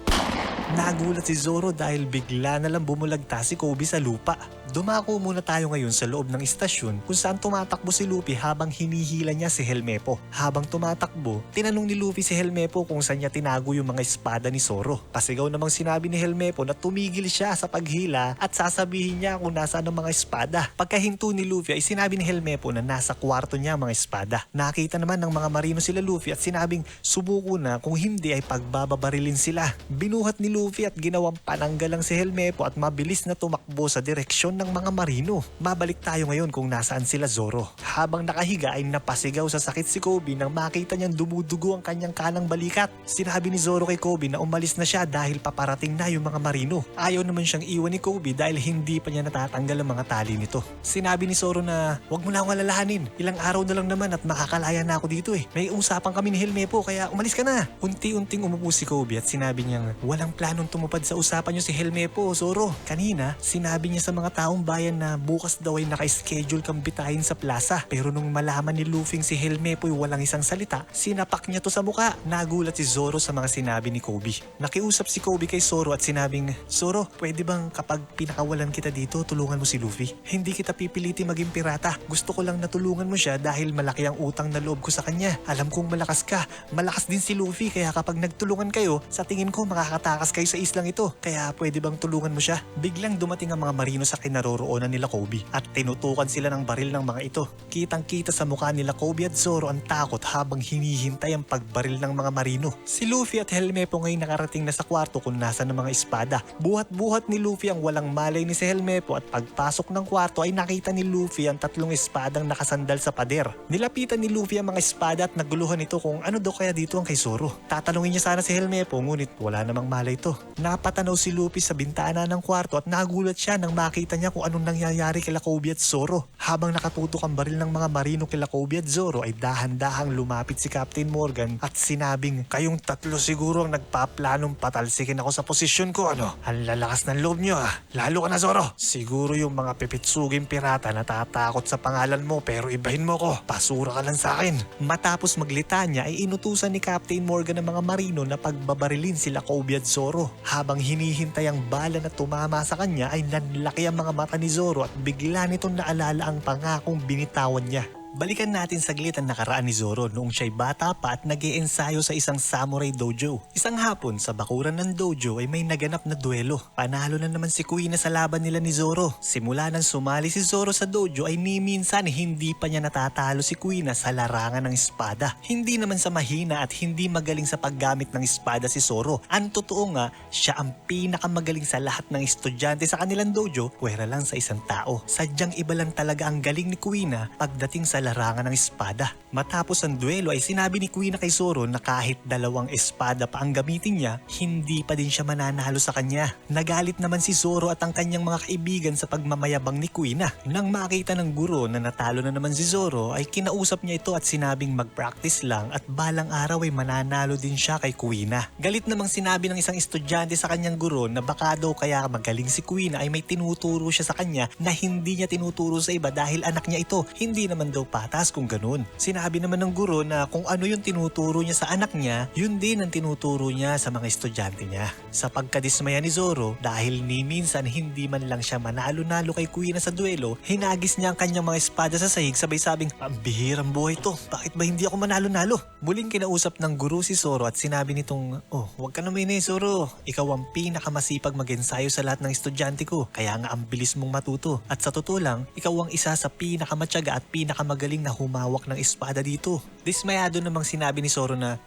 Nagulat si Zoro dahil bigla na lang bumulagta si Kobe sa lupa. Dumako muna tayo ngayon sa loob ng istasyon kung saan tumatakbo si Luffy habang hinihila niya si Helmepo. Habang tumatakbo, tinanong ni Luffy si Helmepo kung saan niya tinago yung mga espada ni Zoro. Pasigaw namang sinabi ni Helmepo na tumigil siya sa paghila at sasabihin niya kung nasaan ang mga espada. Pagkahinto ni Luffy ay sinabi ni Helmepo na nasa kwarto niya ang mga espada. Nakita naman ng mga marino sila Luffy at sinabing subuko na kung hindi ay pagbababarilin sila. Binuhat ni Luffy at ginawang pananggalang si Helmepo at mabilis na tumakbo sa direksyon ng mga marino. Mabalik tayo ngayon kung nasaan sila Zoro. Habang nakahiga ay napasigaw sa sakit si Kobe nang makita niyang dumudugo ang kanyang kanang balikat. Sinabi ni Zoro kay Kobe na umalis na siya dahil paparating na yung mga marino. Ayaw naman siyang iwan ni Kobe dahil hindi pa niya natatanggal ang mga tali nito. Sinabi ni Zoro na wag mo na akong alalahanin. Ilang araw na lang naman at makakalaya na ako dito eh. May usapan kami ni Helmepo kaya umalis ka na. Unti-unting umupo si Kobe at sinabi niyang walang planong tumupad sa usapan niyo si Helmepo, Zoro. Kanina, sinabi niya sa mga taong bayan na bukas daw ay naka-schedule kang bitahin sa plaza. Pero nung malaman ni Luffy si Helmepo ay walang isang salita, sinapak niya to sa muka. Nagulat si Zoro sa mga sinabi ni Kobe. Nakiusap si Kobe kay Zoro at sinabing, "Zoro, pwede bang kapag pinakawalan kita dito, tulungan mo si Luffy? Hindi kita pipiliti maging pirata. Gusto ko lang natulungan mo siya dahil malaki ang utang na loob ko sa kanya. Alam kong malakas ka. Malakas din si Luffy kaya kapag nagtulungan kayo, sa tingin ko makakatakas kayo sa islang ito. Kaya pwede bang tulungan mo siya?" Biglang dumating ang mga marino sa kinaroroonan nila Kobe at tinutukan sila ng baril ng mga ito. Kitang-kita sa mukha nila Kobe at Zoro ang takot habang hinihintay ang pagbaril ng mga marino. Si Luffy at Helmepo ngayon nakarating na sa kwarto kung nasa ng mga espada. Buhat-buhat ni Luffy ang walang malay ni si Helmepo at pagpasok ng kwarto ay nakita ni Luffy ang tatlong espadang nakasandal sa pader. Nilapitan ni Luffy ang mga espada at naguluhan ito kung ano daw kaya dito ang kay Zoro. Tatanungin niya sana si Helmepo ngunit wala namang malay ito. Napatanaw si Luffy sa bintana ng kwarto at nagulat siya nang makita niya kung anong nangyayari kila Kobe at Zoro. Habang nakatutok ang baril ng mga marino kila Kobe at Zoro ay dahan-dahang lumapit si Captain Morgan at sinabing, "Kayong tatlo siguro ang nagpaplanong patalsikin ako sa posisyon ko, ano? Ang lalakas ng loob niyo ah. Lalo ka na Zoro. Siguro yung mga pipitsuging pirata natatakot sa pangalan mo pero ibahin mo ko. Pasura ka lang sa akin." Matapos maglitanya ay inutusan ni Captain Morgan ng mga marino na pagbabarilin sila Kobe at Zoro. Habang hinihintay ang bala na tumama sa kanya ay nanlaki ang mga mata ni Zoro at bigla nitong naalala ang pangakong binitawan niya. Balikan natin saglit ang nakaraan ni Zoro noong siya'y bata pa at nag-iensayo sa isang samurai dojo. Isang hapon sa bakuran ng dojo ay may naganap na duelo. Panalo na naman si Kuina sa laban nila ni Zoro. Simula nang sumali si Zoro sa dojo ay ni minsan hindi pa niya natatalo si Kuina sa larangan ng espada. Hindi naman sa mahina at hindi magaling sa paggamit ng espada si Zoro. Ang totoo nga, siya ang pinakamagaling sa lahat ng estudyante sa kanilang dojo, pwera lang sa isang tao. Sadyang iba lang talaga ang galing ni Kuina pagdating sa larangan ng espada. Matapos ang duelo ay sinabi ni Kuina kay Zoro na kahit dalawang espada pa ang gamitin niya, hindi pa din siya mananalo sa kanya. Nagalit naman si Zoro at ang kanyang mga kaibigan sa pagmamayabang ni Kuina. Nang makita ng guro na natalo na naman si Zoro ay kinausap niya ito at sinabing mag-practice lang at balang araw ay mananalo din siya kay Kuina. Galit namang sinabi ng isang estudyante sa kanyang guro na baka daw kaya magaling si Kuina ay may tinuturo siya sa kanya na hindi niya tinuturo sa iba dahil anak niya ito. Hindi naman daw patas kung ganun. Sinabi naman ng guro na kung ano yung tinuturo niya sa anak niya, yun din ang tinuturo niya sa mga estudyante niya. Sa pagkadismaya ni Zoro, dahil ni minsan hindi man lang siya manalo-nalo kay Kuina sa duelo, hinagis niya ang kanyang mga espada sa sahig sabay sabing, "Ang bihirang buhay to, bakit ba hindi ako manalo-nalo?" Muling kinausap ng guro si Zoro at sinabi nitong, "Oh, huwag ka naman Zoro. Ikaw ang pinakamasipag mag-ensayo sa lahat ng estudyante ko, kaya nga ang bilis mong matuto. At sa totoo lang, ikaw ang isa sa pinakamatyaga at pinakamagaling pinakamagaling na humawak ng espada dito. Dismayado namang sinabi ni Zoro na,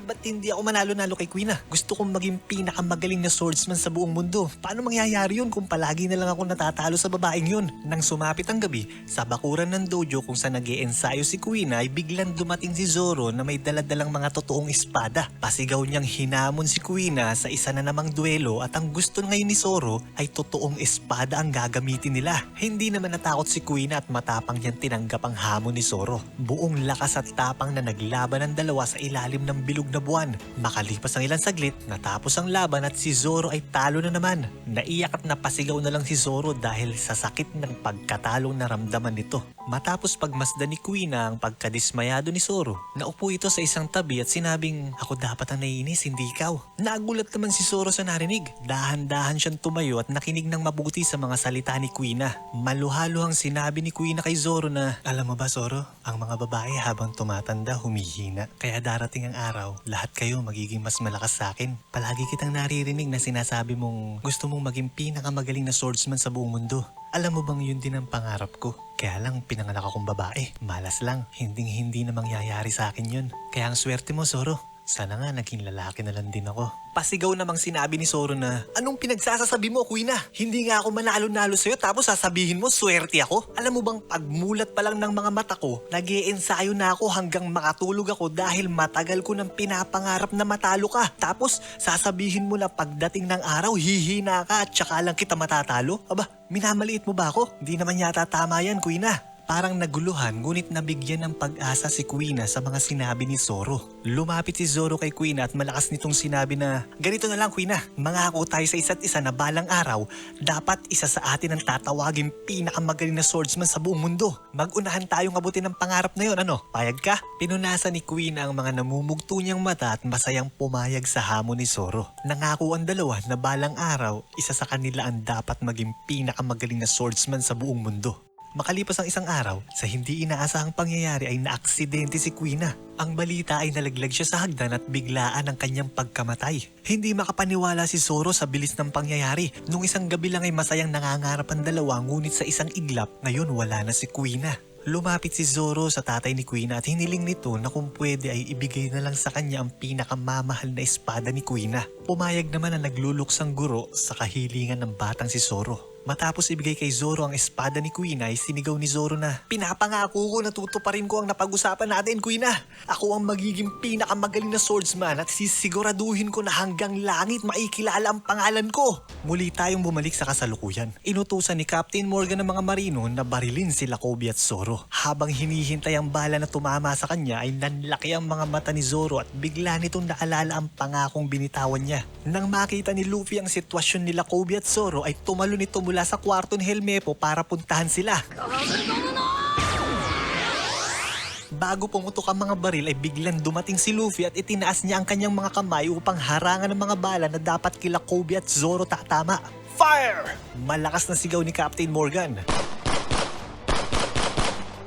ba't hindi ako manalo-nalo kay Queen ah? Gusto kong maging pinakamagaling na swordsman sa buong mundo. Paano mangyayari yun kung palagi na lang ako natatalo sa babaeng yun? Nang sumapit ang gabi, sa bakuran ng dojo kung saan nag-iensayo si Queen ay biglang dumating si Zoro na may daladalang mga totoong espada. Pasigaw niyang hinamon si Queen sa isa na namang duelo at ang gusto ngayon ni Zoro ay totoong espada ang gagamitin nila. Hindi naman natakot si Queen at matapang niyang tinanggap ang hamon ni Zoro. Buong lakas at tapang na naglaban ang dalawa sa ilalim ng bilog na buwan. Makalipas ang ilang saglit, natapos ang laban at si Zoro ay talo na naman. Naiyak at napasigaw na lang si Zoro dahil sa sakit ng pagkatalong naramdaman nito. Matapos pagmasdan ni Queen ang pagkadismayado ni Zoro, naupo ito sa isang tabi at sinabing, "Ako dapat ang naiinis, hindi ikaw." Nagulat naman si Zoro sa narinig. Dahan-dahan siyang tumayo at nakinig ng mabuti sa mga salita ni Queen. Maluhaluhang sinabi ni Queen kay Zoro na, "Alam mo ba Zoro, ang mga babae habang tumatanda humihina. Kaya darating ang araw, lahat kayo magiging mas malakas sa akin. Palagi kitang naririnig na sinasabi mong gusto mong maging pinakamagaling na swordsman sa buong mundo. Alam mo bang yun din ang pangarap ko? Kaya lang pinanganak akong babae. Malas lang, hindi na mangyayari sa akin yun. Kaya ang swerte mo Zoro. Sana nga naging lalaki na lang din ako." Pasigaw namang sinabi ni Zoro na, "Anong pinagsasasabi mo, Queen? Hindi nga ako manalo-nalo sa'yo tapos sasabihin mo swerte ako? Alam mo bang pagmulat pa lang ng mga mata ko, nag-iensayo na ako hanggang makatulog ako dahil matagal ko nang pinapangarap na matalo ka. Tapos sasabihin mo na pagdating ng araw, hihina ka at tsaka lang kita matatalo? Aba, minamaliit mo ba ako? Hindi naman yata tama yan, Queen." Parang naguluhan ngunit nabigyan ng pag-asa si Queen sa mga sinabi ni Zoro. Lumapit si Zoro kay Queen at malakas nitong sinabi na, "Ganito na lang Queen, mangako tayo sa isa't isa na balang araw, dapat isa sa atin ang tatawagin pinakamagaling na swordsman sa buong mundo. Mag-unahan tayong abutin ng pangarap na yon, ano? Payag ka?" Pinunasan ni Queen ang mga namumugto niyang mata at masayang pumayag sa hamon ni Zoro. Nangako ang dalawa na balang araw, isa sa kanila ang dapat maging pinakamagaling na swordsman sa buong mundo. Makalipas ang isang araw, sa hindi inaasahang pangyayari ay naaksidente si Queen. Ang balita ay nalaglag siya sa hagdan at biglaan ang kanyang pagkamatay. Hindi makapaniwala si Zoro sa bilis ng pangyayari. Nung isang gabi lang ay masayang nangangarap ang dalawa ngunit sa isang iglap, ngayon wala na si Queen. Lumapit si Zoro sa tatay ni Queen at hiniling nito na kung pwede ay ibigay na lang sa kanya ang pinakamamahal na espada ni Queen. Pumayag naman ang nagluluksang guro sa kahilingan ng batang si Zoro. Matapos ibigay kay Zoro ang espada ni Queen ay sinigaw ni Zoro na, "Pinapangako ko na tutuparin ko ang napag-usapan natin, Queen. Ako ang magiging pinakamagaling na swordsman at sisiguraduhin ko na hanggang langit maikilala ang pangalan ko." Muli tayong bumalik sa kasalukuyan. Inutusan ni Captain Morgan ng mga marino na barilin sila Kobe at Zoro. Habang hinihintay ang bala na tumama sa kanya ay nanlaki ang mga mata ni Zoro at bigla nitong naalala ang pangakong binitawan niya. Nang makita ni Luffy ang sitwasyon nila Kobe at Zoro ay tumalo nito mula sa kwarto ni Helmepo para puntahan sila. Bago pumutok ang mga baril ay biglang dumating si Luffy at itinaas niya ang kanyang mga kamay upang harangan ng mga bala na dapat kila Kobe at Zoro tatama. Fire! Malakas na sigaw ni Captain Morgan.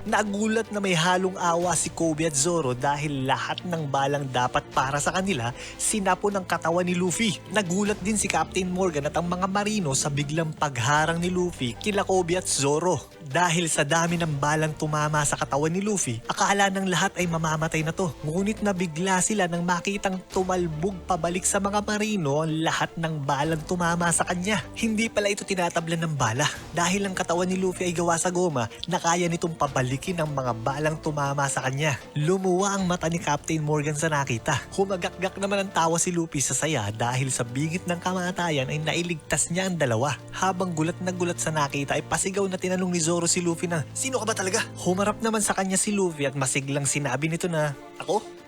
Nagulat na may halong awa si Kobe at Zoro dahil lahat ng balang dapat para sa kanila sinapo ng katawan ni Luffy. Nagulat din si Captain Morgan at ang mga marino sa biglang pagharang ni Luffy kila Kobe at Zoro. Dahil sa dami ng balang tumama sa katawan ni Luffy, akala ng lahat ay mamamatay na to. Ngunit nabigla sila nang makitang tumalbog pabalik sa mga marino ang lahat ng balang tumama sa kanya. Hindi pala ito tinatablan ng bala. Dahil ang katawan ni Luffy ay gawa sa goma na kaya nitong pabalikin ang mga balang tumama sa kanya. Lumuwa ang mata ni Captain Morgan sa nakita. Humagakgak naman ang tawa si Luffy sa saya dahil sa bingit ng kamatayan ay nailigtas niya ang dalawa. Habang gulat na gulat sa nakita ay pasigaw na tinanong ni Zoro si Luffy na, "Sino ka ba talaga?" Humarap naman sa kanya si Luffy at masiglang sinabi nito na,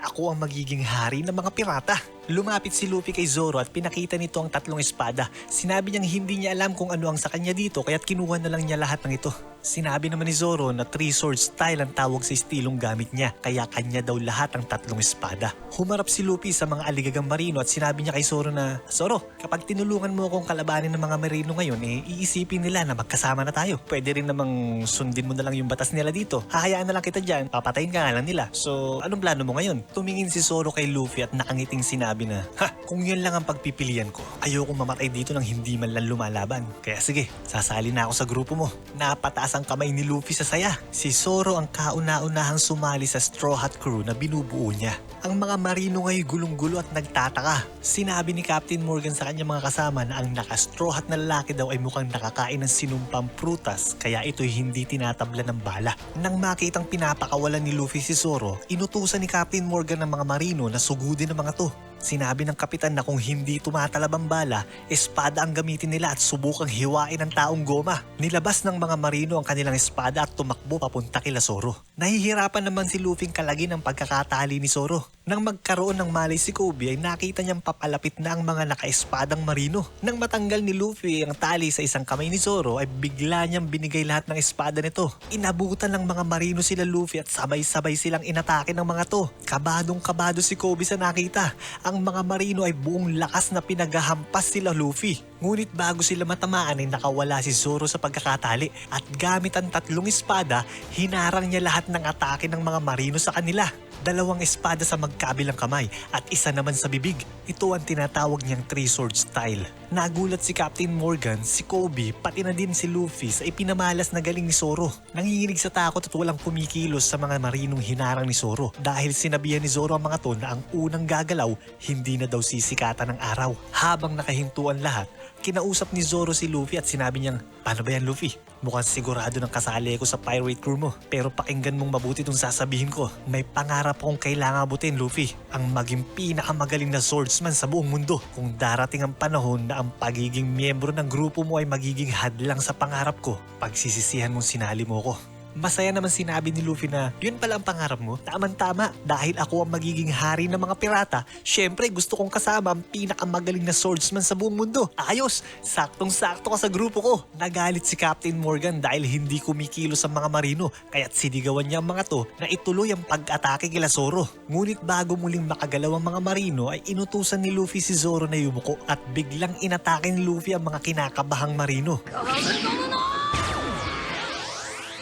Ako ang magiging hari ng mga pirata." Lumapit si Luffy kay Zoro at pinakita nito ang tatlong espada. Sinabi niyang hindi niya alam kung ano ang sa kanya dito kaya't kinuha na lang niya lahat ng ito. Sinabi naman ni Zoro na 3-sword style ang tawag sa estilong gamit niya kaya kanya daw lahat ang tatlong espada. Humarap si Luffy sa mga aligagang marino at sinabi niya kay Zoro na, "Zoro, kapag tinulungan mo akong kalabanin ng mga marino ngayon iisipin nila na magkasama na tayo. Pwede rin namang sundin mo na lang yung batas nila dito. Hahayaan na lang kita dyan, papatayin ka nga lang nila. So anong plano mo?" mo ngayon? Tumingin si Zoro kay Luffy at nakangiting sinabi na, "Ha, kung yun lang ang pagpipilian ko, ayoko mamatay dito nang hindi man lang lumalaban. Kaya sige, sasali na ako sa grupo mo." Napataas ang kamay ni Luffy sa saya. Si Zoro ang kauna-unahang sumali sa Straw Hat Crew na binubuo niya. Ang mga marino ngayon gulong-gulo at nagtataka. Sinabi ni Captain Morgan sa kanyang mga kasama na ang naka-straw hat na lalaki daw ay mukhang nakakain ng sinumpang prutas kaya ito'y hindi tinatabla ng bala. Nang makitang pinapakawalan ni Luffy si Zoro, inutusan ni Captain Morgan ng mga marino na sugudin ang mga to. Sinabi ng kapitan na kung hindi tumatalab ang bala, espada ang gamitin nila at subukang hiwain ang taong goma. Nilabas ng mga marino ang kanilang espada at tumakbo papunta kila Zoro. Nahihirapan naman si Luffy kalagin ang pagkakatali ni Zoro. Nang magkaroon ng malay si Kobe ay nakita niyang papalapit na ang mga naka-espadang marino. Nang matanggal ni Luffy ang tali sa isang kamay ni Zoro ay bigla niyang binigay lahat ng espada nito. Inabutan ng mga marino sila Luffy at sabay-sabay silang inatake ng mga to. Kabadong-kabado si Kobe sa nakita. Ang mga marino ay buong lakas na pinaghahampas sila Luffy. Ngunit bago sila matamaan ay nakawala si Zoro sa pagkakatali at gamit ang tatlong espada, hinarang niya lahat ng atake ng mga marino sa kanila. 2 espada sa magkabilang kamay at isa naman sa bibig. Ito ang tinatawag niyang three-sword style. Nagulat si Captain Morgan, si Kobe, pati na din si Luffy sa ipinamalas na galing ni Zoro. Nanginginig sa takot at walang kumikilos sa mga marinong hinarang ni Zoro dahil sinabihan ni Zoro ang mga to na ang unang gagalaw hindi na daw sisikatan ng araw. Habang nakahintuan lahat, kinausap ni Zoro si Luffy at sinabi niyang, "Paano ba yan Luffy? Mukhang sigurado ng kasali ko sa pirate crew mo. Pero pakinggan mong mabuti itong sasabihin ko. May pangarap akong kailangan abutin Luffy. Ang maging pinakamagaling na swordsman sa buong mundo. Kung darating ang panahon na ang pagiging miyembro ng grupo mo ay magiging hadlang sa pangarap ko, pagsisisihan mong sinali mo ko." Masaya naman sinabi ni Luffy na yun pala ang pangarap mo. Tamang-tama, dahil ako ang magiging hari ng mga pirata, syempre gusto kong kasama ang pinakamagaling na swordsman sa buong mundo. Ayos, saktong-sakto ka sa grupo ko. Nagalit si Captain Morgan dahil hindi kumikilos ang mga marino kaya't sinigawan niya ang mga to na ituloy ang pag-atake kila Zoro. Ngunit bago muling makagalaw ang mga marino ay inutusan ni Luffy si Zoro na yumuko at biglang inatake ni Luffy ang mga kinakabahang marino.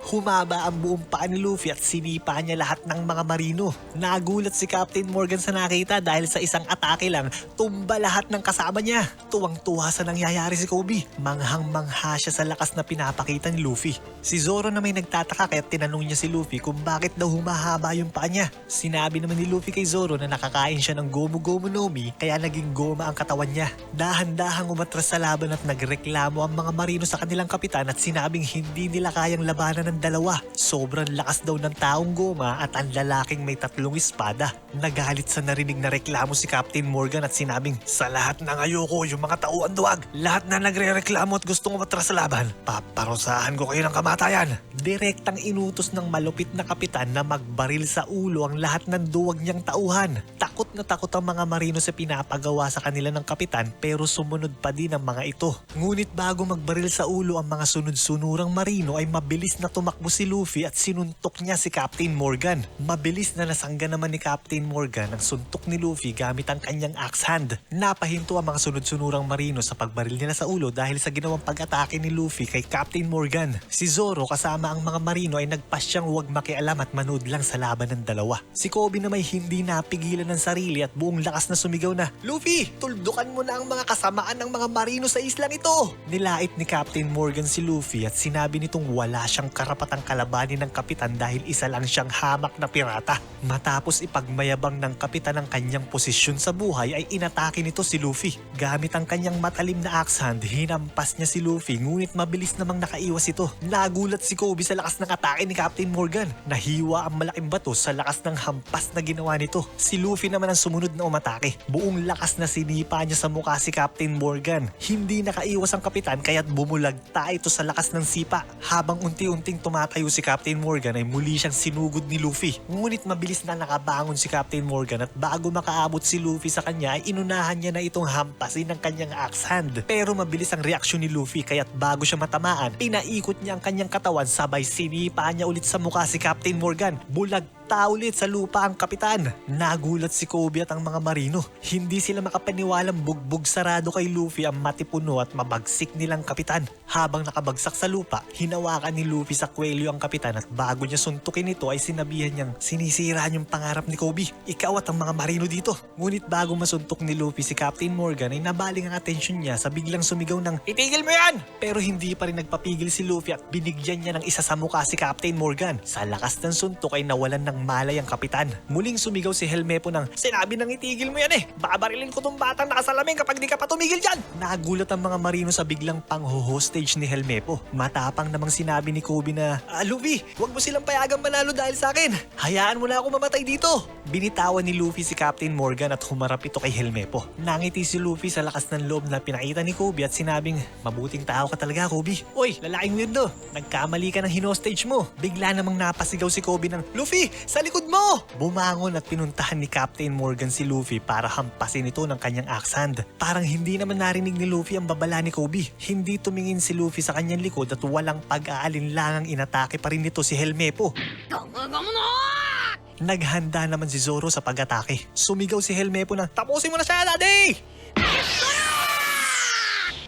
Humaba ang buong paa ni Luffy at sinipa niya lahat ng mga marino. Nagulat si Captain Morgan sa nakita dahil sa isang atake lang, tumba lahat ng kasama niya. Tuwang-tuwa sa nangyayari si Kobe. Manghang-mangha siya sa lakas na pinapakita ni Luffy. Si Zoro na may nagtataka kaya tinanong niya si Luffy kung bakit daw humahaba yung paa niya. Sinabi naman ni Luffy kay Zoro na nakakain siya ng Gomu Gomu no Mi kaya naging goma ang katawan niya. Dahan-dahang umatras sa laban at nagreklamo ang mga marino sa kanilang kapitan at sinabing hindi nila kayang labanan ng dalawa. Sobrang lakas daw ng taong goma at ang lalaking may 3 espada. Nagalit sa narinig na reklamo si Captain Morgan at sinabing, "Sa lahat ng ayoko, yung mga tauan duwag, lahat na nagre-reklamo at gustong umatras sa laban, paparusahan ko kayo ng kamatayan." Direktang inutos ng malupit na kapitan na magbaril sa ulo ang lahat ng duwag niyang tauhan. Takot na takot ang mga marino sa pinapagawa sa kanila ng kapitan pero sumunod pa din ang mga ito. Ngunit bago magbaril sa ulo ang mga sunod-sunurang marino ay mabilis na tumakbo si Luffy at sinuntok niya si Captain Morgan. Mabilis na nasangga naman ni Captain Morgan ang suntok ni Luffy gamit ang kanyang axe hand. Napahinto ang mga sunod-sunurang marino sa pagbaril nila sa ulo dahil sa ginawang pag-atake ni Luffy kay Captain Morgan. Si Zoro kasama ang mga marino ay nagpasyang huwag makialam at manood lang sa laban ng dalawa. Si Kobe na may hindi napigilan ng sarili at buong lakas na sumigaw na, "Luffy, tuldukan mo na ang mga kasamaan ng mga marino sa islang ito!" Nilait ni Captain Morgan si Luffy at sinabi nitong wala siyang karapatang kalabanin ng kapitan dahil isa lang siyang hamak na pirata. Matapos ipagmayabang ng kapitan ang kanyang posisyon sa buhay ay inatake nito si Luffy. Gamit ang kanyang matalim na axe hand, hinampas niya si Luffy ngunit mabilis namang nakaiwas ito. Nagulat si Kobe sa lakas ng atake ni Captain Morgan. Nahiwa ang malaking bato sa lakas ng hampas na ginawa nito. Si Luffy naman ang sumunod na umatake. Buong lakas na sinipa niya sa mukha si Captain Morgan. Hindi nakaiwas ang kapitan kaya't bumulagta ito sa lakas ng sipa. Habang unti-unting tumatayo si Captain Morgan ay muli siyang sinugod ni Luffy. Ngunit mabilis na nakabangon si Captain Morgan at bago makaabot si Luffy sa kanya ay inunahan niya na itong hampasin ng kanyang axe hand. Pero mabilis ang reaksyon ni Luffy kaya't bago siya matamaan, pinaikot niya ang kanyang katawan sabay sinipa niya ulit sa mukha si Captain Morgan. Bulag Punta ulit sa lupa ang kapitan. Nagulat si Kobe at ang mga marino. Hindi sila makapaniwalang bugbog sarado kay Luffy ang matipuno at mabagsik nilang kapitan. Habang nakabagsak sa lupa, hinawakan ni Luffy sa kwelyo ang kapitan at bago niya suntukin ito ay sinabihan niyang sinisira niyong pangarap ni Kobe. Ikaw at ang mga marino dito. Ngunit bago masuntok ni Luffy si Captain Morgan ay nabaling ang atensyon niya sa biglang sumigaw ng "Itigil mo yan!" Pero hindi pa rin nagpapigil si Luffy at binigyan niya ng isa sa mukha si Captain Morgan. Sa lakas ng suntok ay nawalan ng malay ang kapitan. Muling sumigaw si Helmepo ng "Sinabi nang itigil mo yan eh! Babarilin ko tong batang nakasalamin kapag di ka pa tumigil dyan!" Nagulat ang mga marino sa biglang pang-hostage ni Helmepo. Matapang namang sinabi ni Kobe na Luffy, huwag mo silang payagang manalo dahil sa akin. Hayaan mo na ako mamatay dito. Binitawan ni Luffy si Captain Morgan at humarap ito kay Helmepo. Nangiti si Luffy sa lakas ng loob na pinakita ni Kobe at sinabing mabuting tao ka talaga, Kobe. Oy, lalaking weirdo. Nagkamali ka ng hinostage mo. Bigla namang napasigaw si Kobe ng Luffy, sa likod mo! Bumangon at pinuntahan ni Captain Morgan si Luffy para hampasin ito ng kanyang axe hand. Parang hindi naman narinig ni Luffy ang babala ni Kobe. Hindi tumingin si Luffy sa kanyang likod at walang pag-aalinlangang inatake pa rin nito si Helmepo. Naghanda naman si Zoro sa pag-atake. Sumigaw si Helmepo na tapusin mo na siya, daddy!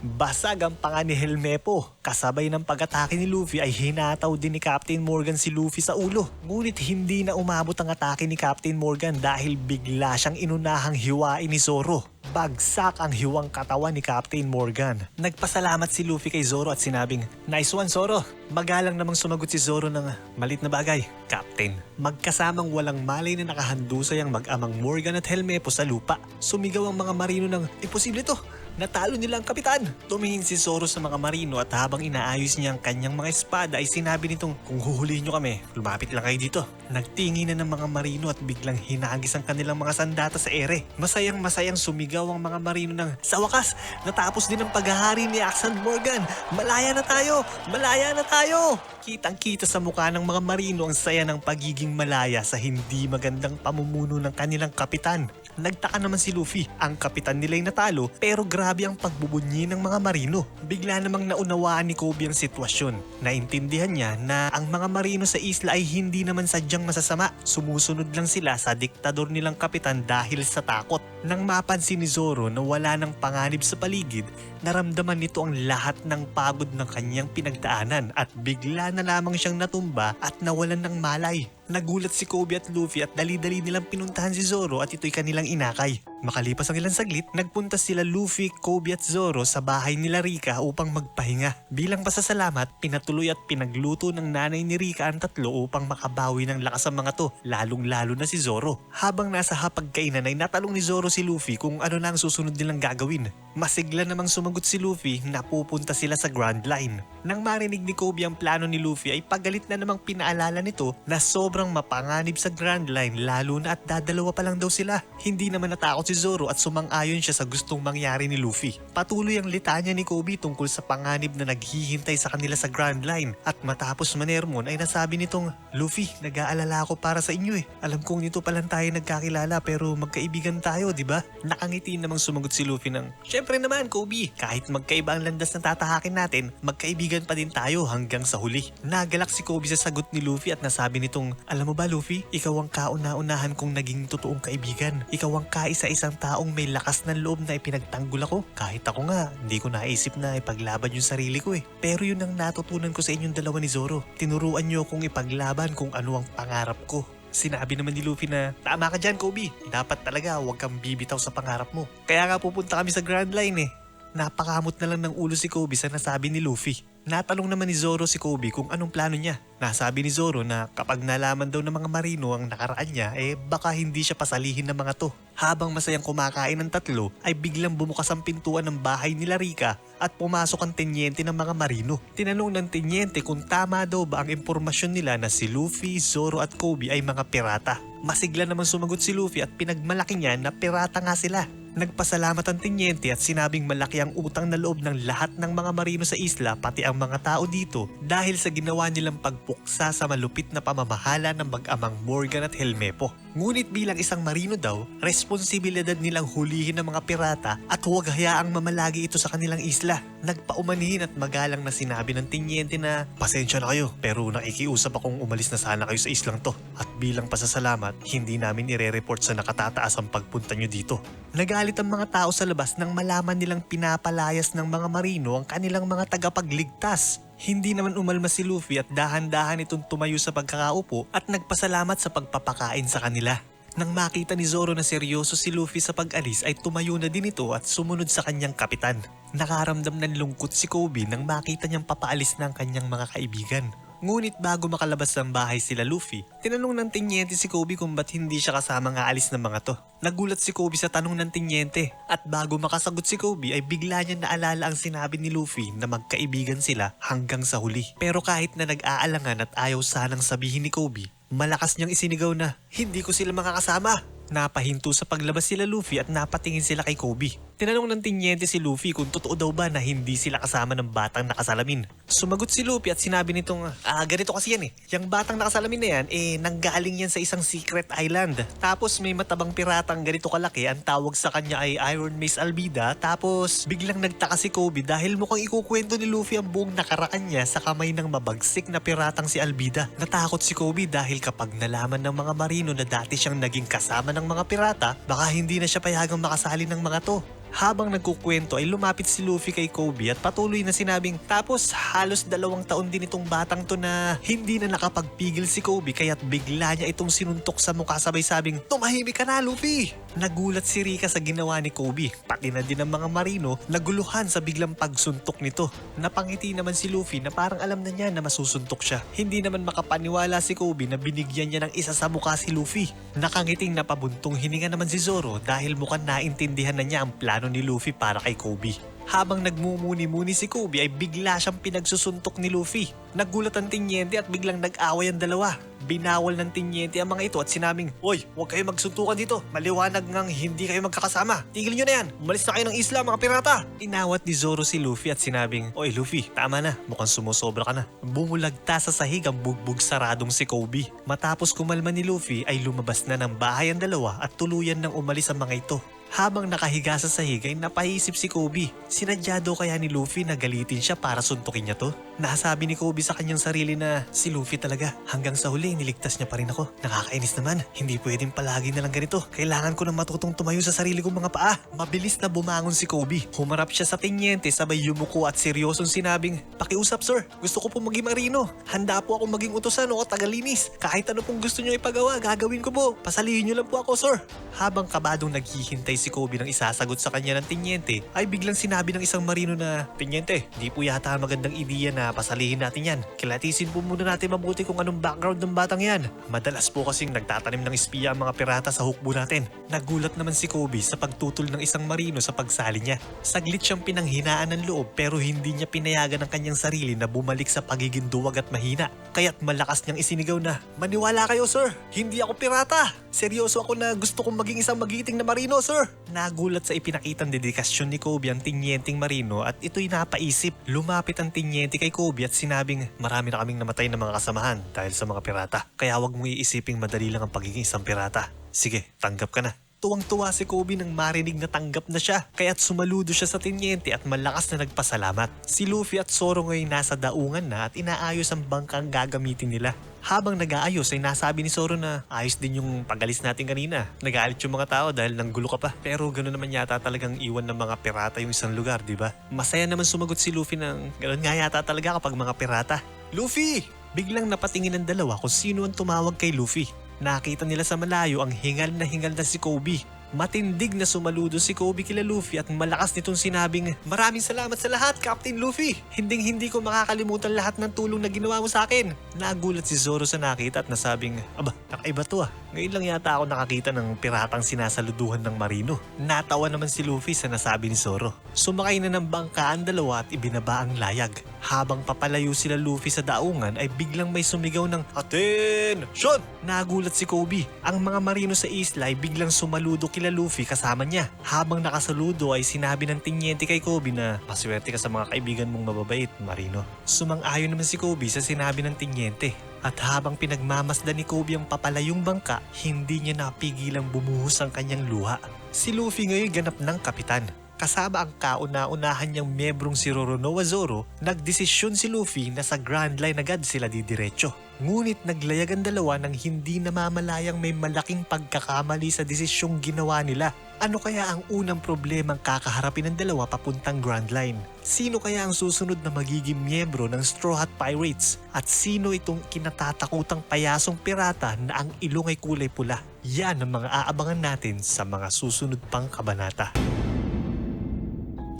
Basag ang panga ni Helmepo. Kasabay ng pag-atake ni Luffy ay hinataw din ni Captain Morgan si Luffy sa ulo. Ngunit hindi na umabot ang atake ni Captain Morgan dahil bigla siyang inunahang hiwain ni Zoro. Bagsak ang hiwang katawan ni Captain Morgan. Nagpasalamat si Luffy kay Zoro at sinabing, "Nice one, Zoro." Magalang namang sumagot si Zoro ng malit na bagay, "Captain." Magkasamang walang malay na nakahandusay ang mag-amang Morgan at Helmepo sa lupa. Sumigaw ang mga marino ng, "Imposible to! Natalo nila ang kapitan." Tumingin si Zoro sa mga marino at habang inaayos niya ang kanyang mga espada ay sinabi nitong, "Kung huhulihin nyo kami, lumapit lang kayo dito." Nagtingi na ng mga marino at biglang hinagis ang kanilang mga sandata sa ere. Masayang sumigaw ang mga marino ng, "Sa wakas, natapos din ang paghahari ni Axan Morgan. Malaya na tayo! Malaya na tayo!" Kitang-kita sa mukha ng mga marino ang saya ng pagiging malaya sa hindi magandang pamumuno ng kanilang kapitan. Nagtaka naman si Luffy, ang kapitan nila'y natalo pero grabe ang pagbubunyi ng mga marino. Bigla namang naunawaan ni Kobe ang sitwasyon. Naintindihan niya na ang mga marino sa isla ay hindi naman sadyang masasama. Sumusunod lang sila sa diktador nilang kapitan dahil sa takot. Nang mapansin ni Zoro na wala ng panganib sa paligid, naramdaman nito ang lahat ng pagod ng kanyang pinagdaanan at bigla na lamang siyang natumba at nawalan ng malay. Nagulat si Kobe at Luffy at dali-dali nilang pinuntahan si Zoro at ito'y kanilang inakay. Makalipas ang ilang saglit, nagpunta sila Luffy, Kobe at Zoro sa bahay nila Rika upang magpahinga. Bilang pasasalamat, pinatuloy at pinagluto ng nanay ni Rika ang tatlo upang makabawi ng lakas ang mga to, lalong-lalo na si Zoro. Habang nasa hapagkainan ay natalong ni Zoro si Luffy kung ano na ang susunod nilang gagawin. Masigla namang sumagot si Luffy na pupunta sila sa Grand Line. Nang marinig ni Kobe ang plano ni Luffy ay pagalit na namang pinaalala nito na sobrang mapanganib sa Grand Line lalo na at dadalawa pa lang daw sila. Hindi naman natakot si Zoro at sumang-ayon siya sa gustong mangyari ni Luffy. Patuloy ang litanya ni Kobe tungkol sa panganib na naghihintay sa kanila sa Grand Line at matapos manermon ay nasabi nitong, "Luffy, nag-aalala ako para sa inyo eh. Alam kong nito pa lang tayo nagkakilala pero magkaibigan tayo, di ba?" Nakangiti namang sumagot si Luffy ng, "Syempre naman, Kobe. Kahit magkaiba ang landas na tatahakin natin, magkaibigan pa din tayo hanggang sa huli." Nagalak si Kobe sa sagot ni Luffy at nasabi nitong, "Alam mo ba Luffy, ikaw ang kauna-unahan kong naging totoong kaibigan. Ikaw ang kaisa-isang taong may lakas ng loob na ipinagtanggol ako. Kahit ako nga, hindi ko naisip na ipaglaban yung sarili ko eh. Pero yun ang natutunan ko sa inyong dalawa ni Zoro. Tinuruan niyo akong ipaglaban kung ano ang pangarap ko." Sinabi naman ni Luffy na, "Tama ka dyan, Kobe. Dapat talaga huwag kang bibitaw sa pangarap mo. Kaya nga pupunta kami sa Grand Line eh." Napakamot na lang ng ulo si Kobe sa nasabi ni Luffy. Natanong naman ni Zoro si Kobe kung anong plano niya. Nasabi ni Zoro na kapag nalaman daw ng mga marino ang nakaraan niya baka hindi siya pasalihin ng mga to. Habang masayang kumakain ng tatlo ay biglang bumukas ang pintuan ng bahay nila Rika at pumasok ang tenyente ng mga marino. Tinanong ng tenyente kung tama daw ba ang impormasyon nila na si Luffy, Zoro at Kobe ay mga pirata. Masigla naman sumagot si Luffy at pinagmalaki niya na pirata nga sila. Nagpasalamat ang tinyente at sinabing malaki ang utang na loob ng lahat ng mga marino sa isla pati ang mga tao dito dahil sa ginawa nilang pagpuksa sa malupit na pamamahala ng mag-amang Morgan at Helmepo. Ngunit bilang isang marino daw, responsibilidad nilang hulihin ng mga pirata at huwag hayaang mamalagi ito sa kanilang isla. Nagpaumanhin at magalang na sinabi ng tinyente na pasensya na kayo pero nakikiusap akong umalis na sana kayo sa islang to at bilang pasasalamat hindi namin ire-report sa nakatataas ang pagpunta nyo dito. Nagalit ang mga tao sa labas nang malaman nilang pinapalayas ng mga marino ang kanilang mga tagapagligtas. Hindi naman umalma si Luffy at dahan-dahan itong tumayo sa pagkakaupo at nagpasalamat sa pagpapakain sa kanila. Nang makita ni Zoro na seryoso si Luffy sa pag-alis ay tumayo na din ito at sumunod sa kanyang kapitan. Nakaramdam ng lungkot si Kobe nang makita niyang papaalis na ang kanyang mga kaibigan. Ngunit bago makalabas ng bahay sila Luffy, tinanong ng tinyente si Kobe kung ba't hindi siya kasama ng aalis ng mga to. Nagulat si Kobe sa tanong ng tinyente at bago makasagot si Kobe ay bigla niya naalala ang sinabi ni Luffy na magkaibigan sila hanggang sa huli. Pero kahit na nag-aalangan at ayaw sanang sabihin ni Kobe, malakas niyang isinigaw na hindi ko sila makakasama. Napahinto sa paglabas sila Luffy at napatingin sila kay Kobe. Tinanong ng tinyente si Luffy kung totoo daw ba na hindi sila kasama ng batang nakasalamin. Sumagot si Luffy at sinabi nitong, ganito kasi yan eh. Yung batang nakasalamin na yan, nanggaling yan sa isang secret island. Tapos may matabang piratang ganito kalaki, ang tawag sa kanya ay Iron Mace Albida. Tapos biglang nagtaka si Kobe dahil mukhang ikukwento ni Luffy ang buong nakaraan niya sa kamay ng mabagsik na piratang si Albida. Natakot si Kobe dahil kapag nalaman ng mga marino na dati siyang naging kasama ng mga pirata, baka hindi na siya payagang makasali ng mga to. Habang nagkukwento ay lumapit si Luffy kay Kobe at patuloy na sinabing tapos halos 2 taon din itong batang to na hindi na nakapagpigil si Kobe kaya't bigla niya itong sinuntok sa mukha sabay sabing tumahimik ka na Luffy! Nagulat si Rika sa ginawa ni Kobe, pati na din ang mga marino naguluhan sa biglang pagsuntok nito. Napangiti naman si Luffy na parang alam na niya na masusuntok siya. Hindi naman makapaniwala si Kobe na binigyan niya ng isa sa mukha si Luffy. Nakangiting napabuntong hininga naman si Zoro dahil mukhang naintindihan na niya ang plano ni Luffy para kay Kobe. Habang nagmumuni-muni si Kobe ay bigla siyang pinagsusuntok ni Luffy. Nagulat ang tinyente at biglang nag-away ang dalawa. Binawal ng tinyente ang mga ito at sinabing, "Hoy, huwag kayo magsuntukan dito. Maliwanag ngang hindi kayo magkakasama. Tigil nyo na yan. Umalis na kayo ng isla mga pirata." Inawat ni Zoro si Luffy at sinabing, "Oy Luffy, tama na. Mukhang sumusobra ka na." Bumulagta sa sahig ang bugbog saradong si Kobe. Matapos kumalma ni Luffy ay lumabas na ng bahay ang dalawa at tuluyan nang umalis ang mga ito. Habang nakahiga sa sahig ay napaisip si Kobe. Sinadya daw kaya ni Luffy na galitin siya para suntukin niya to? Nasabi ni Kobe sa kanyang sarili na si Luffy talaga. Hanggang sa huli niligtas niya pa rin ako. Nakakainis naman. Hindi pwedeng palagi na lang ganito. Kailangan ko na matutong tumayo sa sarili kong mga paa. Mabilis na bumangon si Kobe. Humarap siya sa tinyente sabay yumuko at seryosong sinabing, "Pakiusap sir, gusto ko po maging marino. Handa po akong maging utusan o tagalinis. Kahit ano pong gusto niyo ipagawa, gagawin ko po. Pasalihin niyo lang po ako sir." Habang kabadong naghihintay si Kobe ng isasagot sa kanya ng tinyente, ay biglang sinabi ng isang marino na, "Tinyente, di po yata magandang ideya na pasalihin natin yan. Kilatisin po muna natin mabuti kung anong background ng batang yan. Madalas po kasing nagtatanim ng espiya ang mga pirata sa hukbo natin." Nagulat naman si Kobe sa pagtutol ng isang marino sa pagsali niya. Saglit siyang pinanghinaan ng loob pero hindi niya pinayagan ang kanyang sarili na bumalik sa pagiging duwag at mahina. Kaya't malakas niyang isinigaw na, "Maniwala kayo sir, hindi ako pirata. Seryoso ako na gusto kong maging isang magiting na marino sir." Nagulat sa ipinakitang dedikasyon ni Kobe ang tinyenteng marino at ito'y napaisip. Lumapit ang tinyente kay Kobe at sinabing, "Marami na kaming namatay na mga kasamahan dahil sa mga pirata. Kaya wag mong iisiping madali lang ang pagiging isang pirata. Sige, tanggap ka na." Tuwang-tuwa si Kobe nang marinig na tanggap na siya, kaya't sumaludo siya sa tinyente at malakas na nagpasalamat. Si Luffy at Zoro ngayon nasa daungan na at inaayos ang bangkang gagamitin nila. Habang nag-aayos ay nasabi ni Zoro na ayos din yung pag-alis natin kanina. Nag-aalit yung mga tao dahil nanggulo ka pa. Pero gano'n naman yata talagang iwan ng mga pirata yung isang lugar, di ba? Masaya naman sumagot si Luffy ng gano'n nga yata talaga kapag mga pirata. "Luffy!" Biglang napatingin ang dalawa kung sino ang tumawag kay Luffy. Nakita nila sa malayo ang hingal na si Kobe. Matindig na sumaludo si Kobe kila Luffy at malakas nitong sinabing, "Maraming salamat sa lahat, Captain Luffy. Hinding-hindi ko makakalimutan lahat ng tulong na ginawa mo sa akin." Nagulat si Zoro sa nakita at nasabing, "Aba, kakaiba to ah. Ngayon lang yata ako nakakita ng piratang sinasaluduhan ng marino." Natawa naman si Luffy sa nasabi ni Zoro. Sumakay na ng bangka ang dalawa at ibinaba ang layag. Habang papalayo sila Luffy sa daungan ay biglang may sumigaw ng "Attention!" Nagulat si Kobe. Ang mga marino sa isla ay biglang sumaludo kila Luffy kasama niya. Habang nakasaludo ay sinabi ng tinyente kay Kobe na maswerte ka sa mga kaibigan mong mababait, marino. Sumang-ayon naman si Kobe sa sinabi ng tinyente. At habang pinagmamasdan ni Kobe ang papalayong bangka, hindi niya napigilang bumuhos ang kanyang luha. Si Luffy ngayon ganap ng kapitan. Kasama ang kauna-unahan niyang mebrong si Roronoa Zoro, nagdesisyon si Luffy na sa Grand Line agad sila didiretso. Ngunit naglayag ang dalawa nang hindi namamalayang may malaking pagkakamali sa desisyong ginawa nila. Ano kaya ang unang problemang kakaharapin ng dalawa papuntang Grand Line? Sino kaya ang susunod na magiging miyembro ng Straw Hat Pirates? At sino itong kinatatakutang payasong pirata na ang ilong ay kulay pula? Yan ang mga aabangan natin sa mga susunod pang kabanata.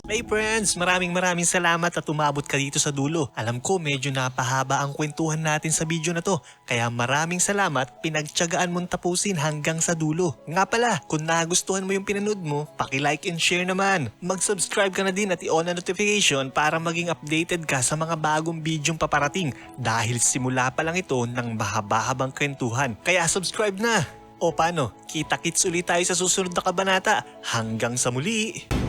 Hey friends, maraming salamat at umabot ka dito sa dulo. Alam ko medyo napahaba ang kwentuhan natin sa video na to. Kaya maraming salamat, pinagtiyagaan mong tapusin hanggang sa dulo. Nga pala, kung nagustuhan mo yung pinanood mo, paki-like and share naman. Mag-subscribe ka na din at i-on ang notification para maging updated ka sa mga bagong bidyong paparating. Dahil simula pa lang ito ng mahaba-habang kwentuhan. Kaya subscribe na! O paano, kita-kits ulit tayo sa susunod na kabanata. Hanggang sa muli!